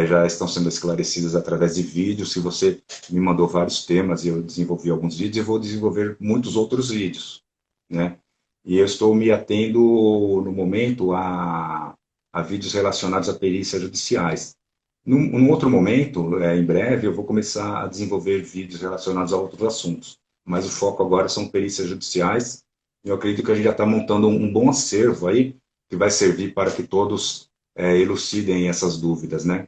já estão sendo esclarecidas através de vídeos. Se você me mandou vários temas e eu desenvolvi alguns vídeos, eu vou desenvolver muitos outros vídeos, né? E eu estou me atendo, no momento, a vídeos relacionados a perícias judiciais. Num outro momento, em breve, eu vou começar a desenvolver vídeos relacionados a outros assuntos. Mas o foco agora são perícias judiciais. E eu acredito que a gente já está montando um bom acervo aí, que vai servir para que todos elucidem essas dúvidas, né?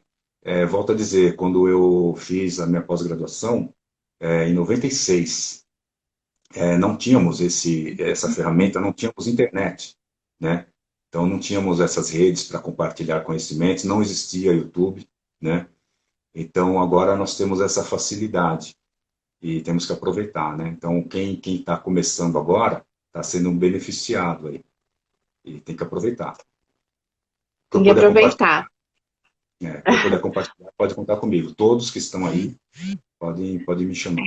Volto a dizer, quando eu fiz a minha pós-graduação, em 96, não tínhamos essa ferramenta, não tínhamos internet, né? Então não tínhamos essas redes para compartilhar conhecimentos, não existia YouTube, né? Então, agora nós temos essa facilidade e temos que aproveitar, né? Então, quem está começando agora está sendo um beneficiado aí e tem que aproveitar. Tem Para que poder compartilhar, aproveitar. para poder compartilhar, pode contar comigo. Todos que estão aí podem me chamar.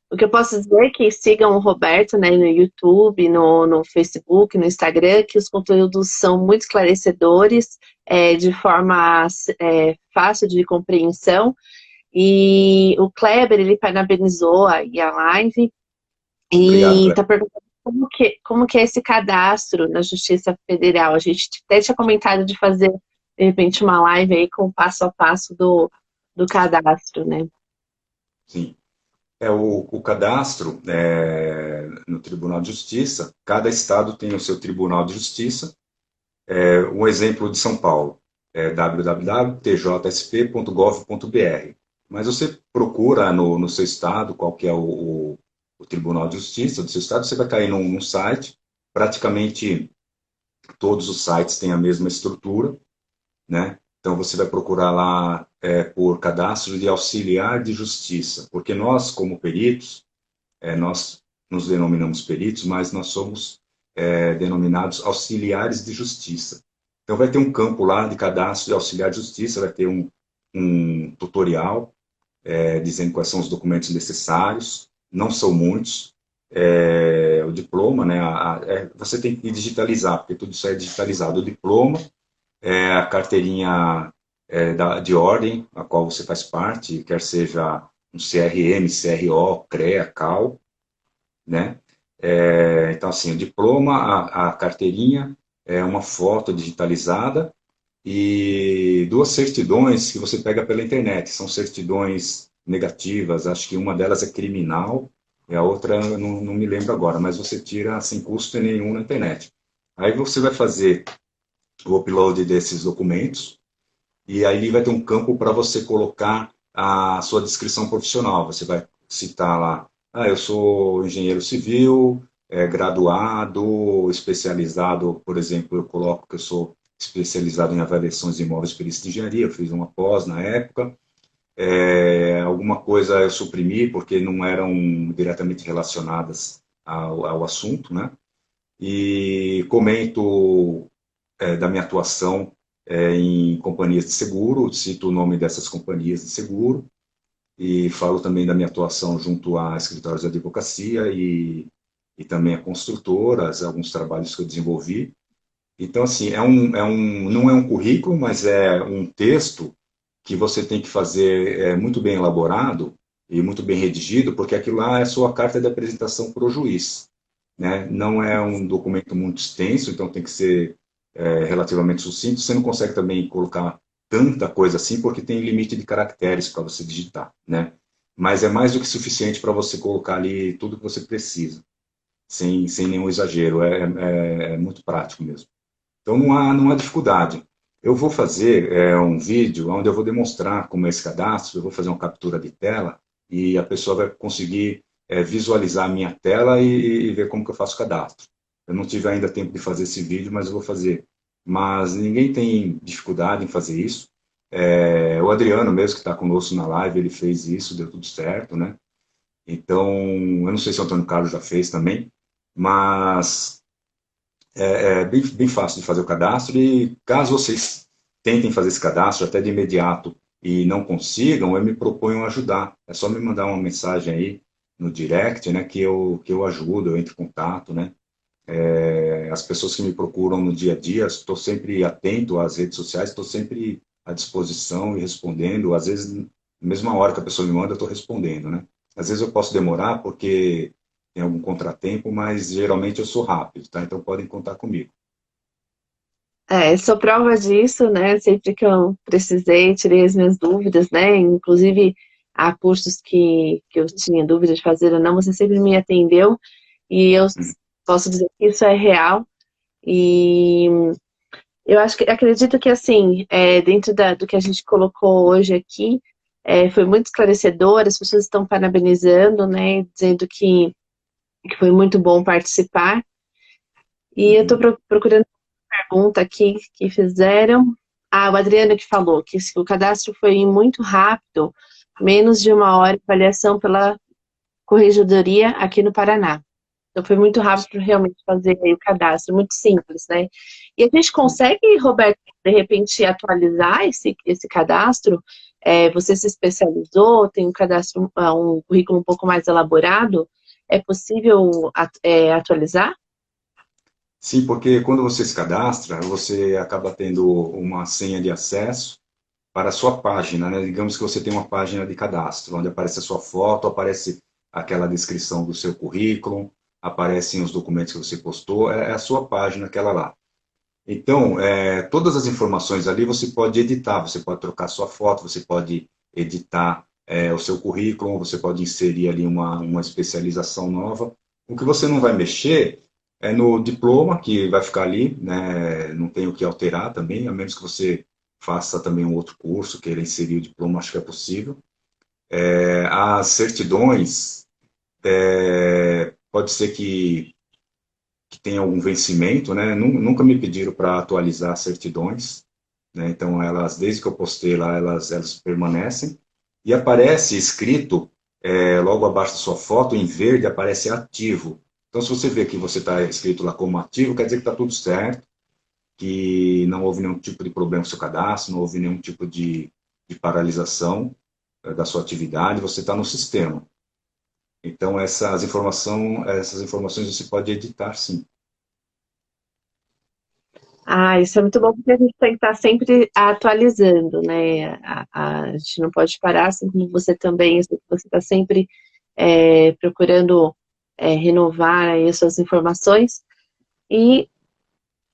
O que eu posso dizer é que sigam o Roberto, né, no YouTube, no Facebook, no Instagram, que os conteúdos são muito esclarecedores, de forma fácil de compreensão. E o Kleber, ele parabenizou aí a live Obrigado, e Cleber. está perguntando como que é esse cadastro na Justiça Federal. A gente até tinha comentado de fazer, de repente, uma live aí com o passo a passo do cadastro, né? Sim. O cadastro no Tribunal de Justiça, cada estado tem o seu Tribunal de Justiça. Um exemplo de São Paulo é www.tjsp.gov.br. Mas você procura no seu estado qual que é o Tribunal de Justiça do seu estado, você vai cair num site, praticamente todos os sites têm a mesma estrutura, né? Então você vai procurar lá por cadastro de auxiliar de justiça, porque nós, como peritos, nós nos denominamos peritos, mas nós somos denominados auxiliares de justiça. Então vai ter um campo lá de cadastro de auxiliar de justiça, vai ter um tutorial dizendo quais são os documentos necessários, não são muitos. O diploma, né, você tem que digitalizar, porque tudo isso é digitalizado. O diploma, a carteirinha de ordem, a qual você faz parte, quer seja um CRM, CRO, CREA, CAL, né? Então, assim, o diploma, a carteirinha, uma foto digitalizada e duas certidões que você pega pela internet. São certidões negativas, acho que uma delas é criminal e a outra eu não me lembro agora, mas você tira sem custo nenhum na internet. Aí você vai fazer o upload desses documentos e aí vai ter um campo para você colocar a sua descrição profissional. Você vai citar lá, eu sou engenheiro civil, graduado, especializado, por exemplo, eu coloco que eu sou especializado em avaliações de imóveis perícia de engenharia, eu fiz uma pós na época. Alguma coisa eu suprimi porque não eram diretamente relacionadas ao assunto, né? E comento da minha atuação em companhias de seguro, cito o nome dessas companhias de seguro e falo também da minha atuação junto a escritórios de advocacia e também a construtoras, alguns trabalhos que eu desenvolvi. Então, assim, não é um currículo, mas é um texto que você tem que fazer muito bem elaborado e muito bem redigido, porque aquilo lá é a sua carta de apresentação para o juiz, né? Não é um documento muito extenso, então tem que ser relativamente sucinto. Você não consegue também colocar tanta coisa assim, porque tem limite de caracteres para você digitar, né? Mas é mais do que suficiente para você colocar ali tudo que você precisa, sem nenhum exagero. É muito prático mesmo. Então não há dificuldade. Eu vou fazer um vídeo onde eu vou demonstrar como é esse cadastro, eu vou fazer uma captura de tela e a pessoa vai conseguir visualizar a minha tela e ver como que eu faço o cadastro. Eu não tive ainda tempo de fazer esse vídeo, mas eu vou fazer. Mas ninguém tem dificuldade em fazer isso. O Adriano mesmo, que está conosco na live, ele fez isso, deu tudo certo, né? Então, eu não sei se o Antônio Carlos já fez também, mas é bem fácil de fazer o cadastro e caso vocês tentem fazer esse cadastro até de imediato e não consigam, eu me proponho ajudar. É só me mandar uma mensagem aí no direct, né, que eu ajudo, eu entro em contato, né. As pessoas que me procuram no dia a dia, estou sempre atento às redes sociais, estou sempre à disposição e respondendo. Às vezes, na mesma hora que a pessoa me manda, eu estou respondendo, né. Às vezes eu posso demorar porque tem algum contratempo, mas geralmente eu sou rápido, tá? Então podem contar comigo. Sou prova disso, né? Sempre que eu precisei, tirei as minhas dúvidas, né? Inclusive, há cursos que eu tinha dúvida de fazer ou não, você sempre me atendeu e eu Hum. posso dizer que isso é real. E eu acredito que, assim, dentro do que a gente colocou hoje aqui, foi muito esclarecedor, as pessoas estão parabenizando, né? Dizendo que foi muito bom participar. E eu estou Uhum. procurando pergunta aqui que fizeram. o Adriano que falou que o cadastro foi muito rápido, menos de uma hora de avaliação pela corregedoria aqui no Paraná. Então foi muito rápido para realmente fazer aí o cadastro, muito simples, né? E a gente consegue, Roberto, de repente atualizar esse cadastro? Você se especializou, tem um cadastro, um currículo um pouco mais elaborado, é possível atualizar? Sim, porque quando você se cadastra, você acaba tendo uma senha de acesso para a sua página, né? Digamos que você tem uma página de cadastro, onde aparece a sua foto, aparece aquela descrição do seu currículo, aparecem os documentos que você postou, é a sua página, aquela lá. Então, todas as informações ali você pode editar, você pode trocar sua foto, você pode editar o seu currículo, você pode inserir ali uma especialização nova. O que você não vai mexer é no diploma, que vai ficar ali, né? Não tem o que alterar também, a menos que você faça também um outro curso, queira inserir o diploma, acho que é possível. As certidões, pode ser que tenha algum vencimento, né? Nunca me pediram para atualizar certidões, né? Então elas, desde que eu postei lá, elas permanecem e aparece escrito logo abaixo da sua foto em verde aparece ativo. Então se você vê que você está escrito lá como ativo, quer dizer que está tudo certo, que não houve nenhum tipo de problema no seu cadastro, não houve nenhum tipo de paralisação da sua atividade, você está no sistema. Então essas informações você pode editar, sim. Isso é muito bom porque a gente tem que estar sempre atualizando, né? A gente não pode parar, assim como você também, eu sei que você está sempre procurando renovar aí as suas informações. E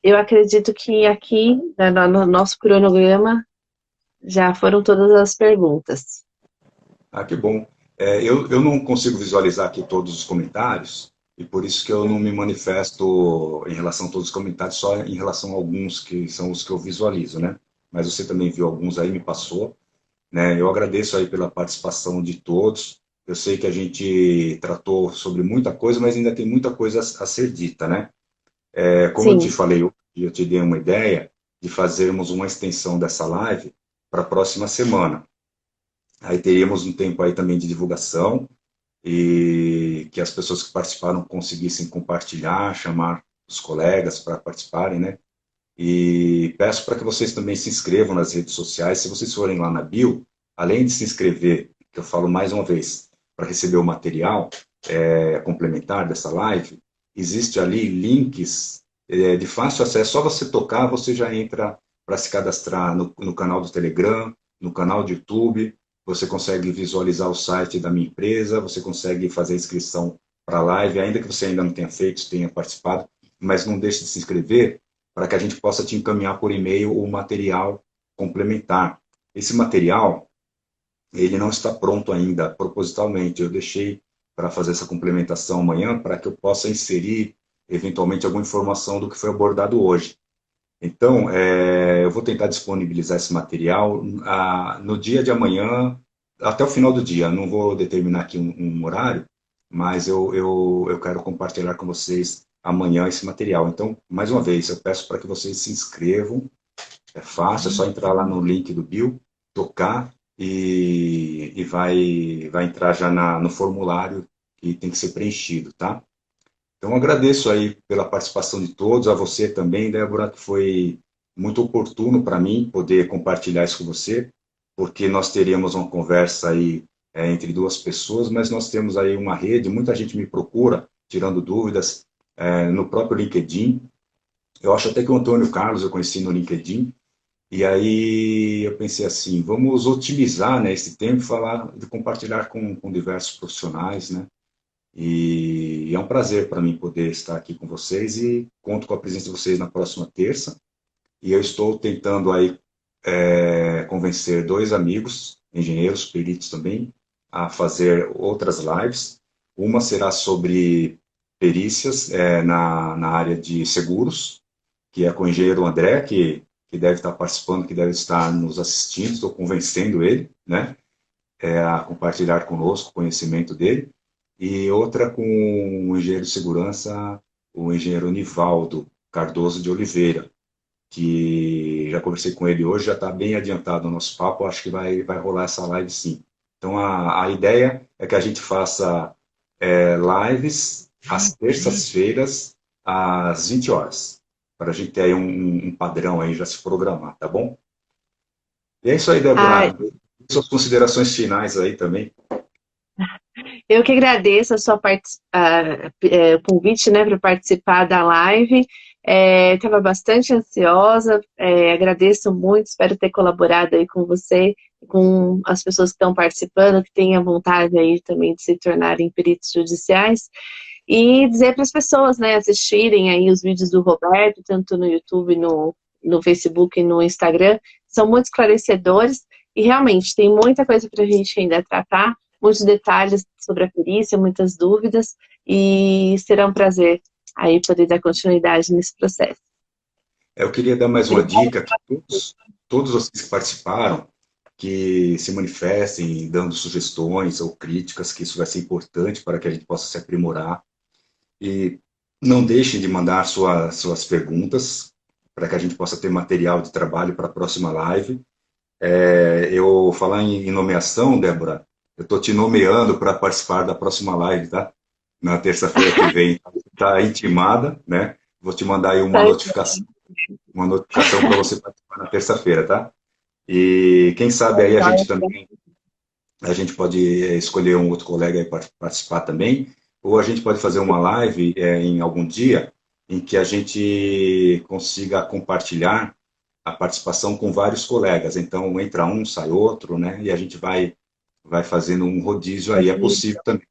eu acredito que aqui, né, no nosso cronograma, já foram todas as perguntas. Ah, que bom. Eu não consigo visualizar aqui todos os comentários, e por isso que eu não me manifesto em relação a todos os comentários, só em relação a alguns que são os que eu visualizo, né? Mas você também viu alguns aí, me passou, né? Eu agradeço aí pela participação de todos. Eu sei que a gente tratou sobre muita coisa, mas ainda tem muita coisa a ser dita, né? Como eu te Sim. falei, eu te dei uma ideia de fazermos uma extensão dessa live para a próxima semana. Aí teríamos um tempo aí também de divulgação e que as pessoas que participaram conseguissem compartilhar, chamar os colegas para participarem, né? E peço para que vocês também se inscrevam nas redes sociais. Se vocês forem lá na bio, além de se inscrever, que eu falo mais uma vez, para receber o material complementar dessa live, existe ali links de fácil acesso. Só você tocar, você já entra para se cadastrar no canal do Telegram, no canal do YouTube. Você consegue visualizar o site da minha empresa, você consegue fazer inscrição para a live, ainda que você ainda não tenha feito, tenha participado, mas não deixe de se inscrever para que a gente possa te encaminhar por e-mail o material complementar. Esse material, ele não está pronto ainda, propositalmente. Eu deixei para fazer essa complementação amanhã, para que eu possa inserir, eventualmente, alguma informação do que foi abordado hoje. Então, eu vou tentar disponibilizar esse material no dia de amanhã, até o final do dia. Não vou determinar aqui um horário, mas eu quero compartilhar com vocês amanhã esse material. Então, mais uma vez, eu peço para que vocês se inscrevam. É fácil, é só entrar lá no link do Bill, tocar e vai entrar já no formulário que tem que ser preenchido, tá? Então, agradeço aí pela participação de todos, a você também, Débora, que foi muito oportuno para mim poder compartilhar isso com você, porque nós teríamos uma conversa aí entre duas pessoas, mas nós temos aí uma rede, muita gente me procura, tirando dúvidas, no próprio LinkedIn. Eu acho até que o Antônio Carlos eu conheci no LinkedIn, e aí eu pensei assim, vamos otimizar, né, esse tempo e falar, de compartilhar com diversos profissionais, né? E é um prazer para mim poder estar aqui com vocês e conto com a presença de vocês na próxima terça. E eu estou tentando aí convencer dois amigos, engenheiros, peritos também, a fazer outras lives. Uma será sobre perícias na área de seguros, que é com o engenheiro André, que deve estar participando, que deve estar nos assistindo. Estou convencendo ele, né, a compartilhar conosco o conhecimento dele e outra com o engenheiro de segurança, o engenheiro Nivaldo Cardoso de Oliveira. que já conversei com ele hoje, já está bem adiantado o nosso papo, acho que vai rolar essa live sim. Então a ideia é que a gente faça lives às terças-feiras, às 20 horas, para a gente ter aí um padrão aí, já se programar, tá bom? E é isso aí, Ah, Débora. Suas considerações finais aí também. eu que agradeço a sua o convite, né, para participar da live. Estava bastante ansiosa, agradeço muito, espero ter colaborado aí com você, com as pessoas que estão participando, que tenham vontade aí também de se tornarem peritos judiciais. E dizer para as pessoas, né, assistirem aí os vídeos do Roberto, tanto no YouTube, no Facebook e no Instagram, são muito esclarecedores e realmente tem muita coisa para a gente ainda tratar, muitos detalhes sobre a perícia, muitas dúvidas, e será um prazer aí poder dar continuidade nesse processo. Eu queria dar mais uma Obrigada. dica que todos vocês que participaram, que se manifestem dando sugestões ou críticas, que isso vai ser importante para que a gente possa se aprimorar. E não deixem de mandar suas perguntas para que a gente possa ter material de trabalho para a próxima live. Eu falar em nomeação, Débora, eu estou te nomeando para participar da próxima live, tá? Na terça-feira que vem, está intimada, né? Vou te mandar aí uma notificação para você participar na terça-feira, tá? E quem sabe aí a gente também, a gente pode escolher um outro colega aí para participar também, ou a gente pode fazer uma live em algum dia em que a gente consiga compartilhar a participação com vários colegas. Então, entra um, sai outro, né? E a gente vai fazendo um rodízio aí. É possível também.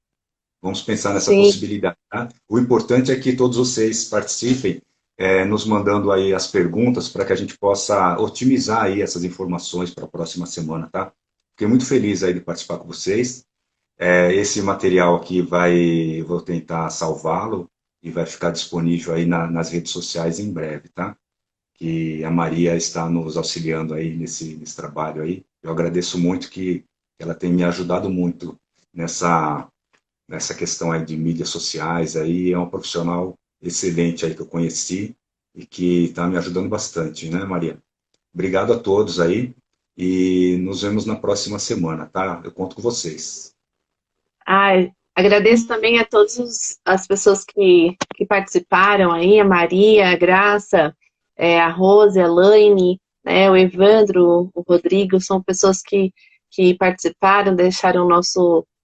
Vamos pensar nessa Sim, possibilidade. Tá? O importante é que todos vocês participem, nos mandando aí as perguntas para que a gente possa otimizar aí essas informações para a próxima semana, tá? Fiquei muito feliz aí de participar com vocês. Esse material aqui vou tentar salvá-lo e vai ficar disponível aí nas redes sociais em breve, tá? Que a Maria está nos auxiliando aí nesse trabalho aí. Eu agradeço muito que ela tem me ajudado muito nessa questão aí de mídias sociais aí, é um profissional excelente aí que eu conheci e que está me ajudando bastante, né, Maria? Obrigado a todos aí e nos vemos na próxima semana, tá? Eu conto com vocês. ai, agradeço também a todas as pessoas que participaram aí, a Maria, a Graça, a Rose, a Laine, né, o Evandro, o Rodrigo, são pessoas que participaram, deixaram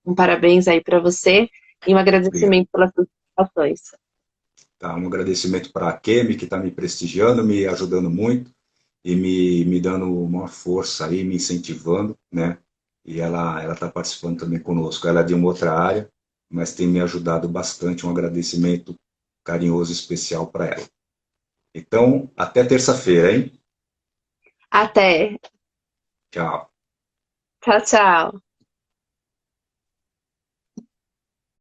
um parabéns aí para você e um Obrigado. agradecimento pelas suas participações. Tá? Um agradecimento para a Kemi, que está me prestigiando, me ajudando muito e me dando uma força aí, me incentivando, né? E ela está participando também conosco. Ela é de uma outra área, mas tem me ajudado bastante. Um agradecimento carinhoso e especial para ela. Então, até terça-feira, hein? Até. Tchau. Tchau, tchau.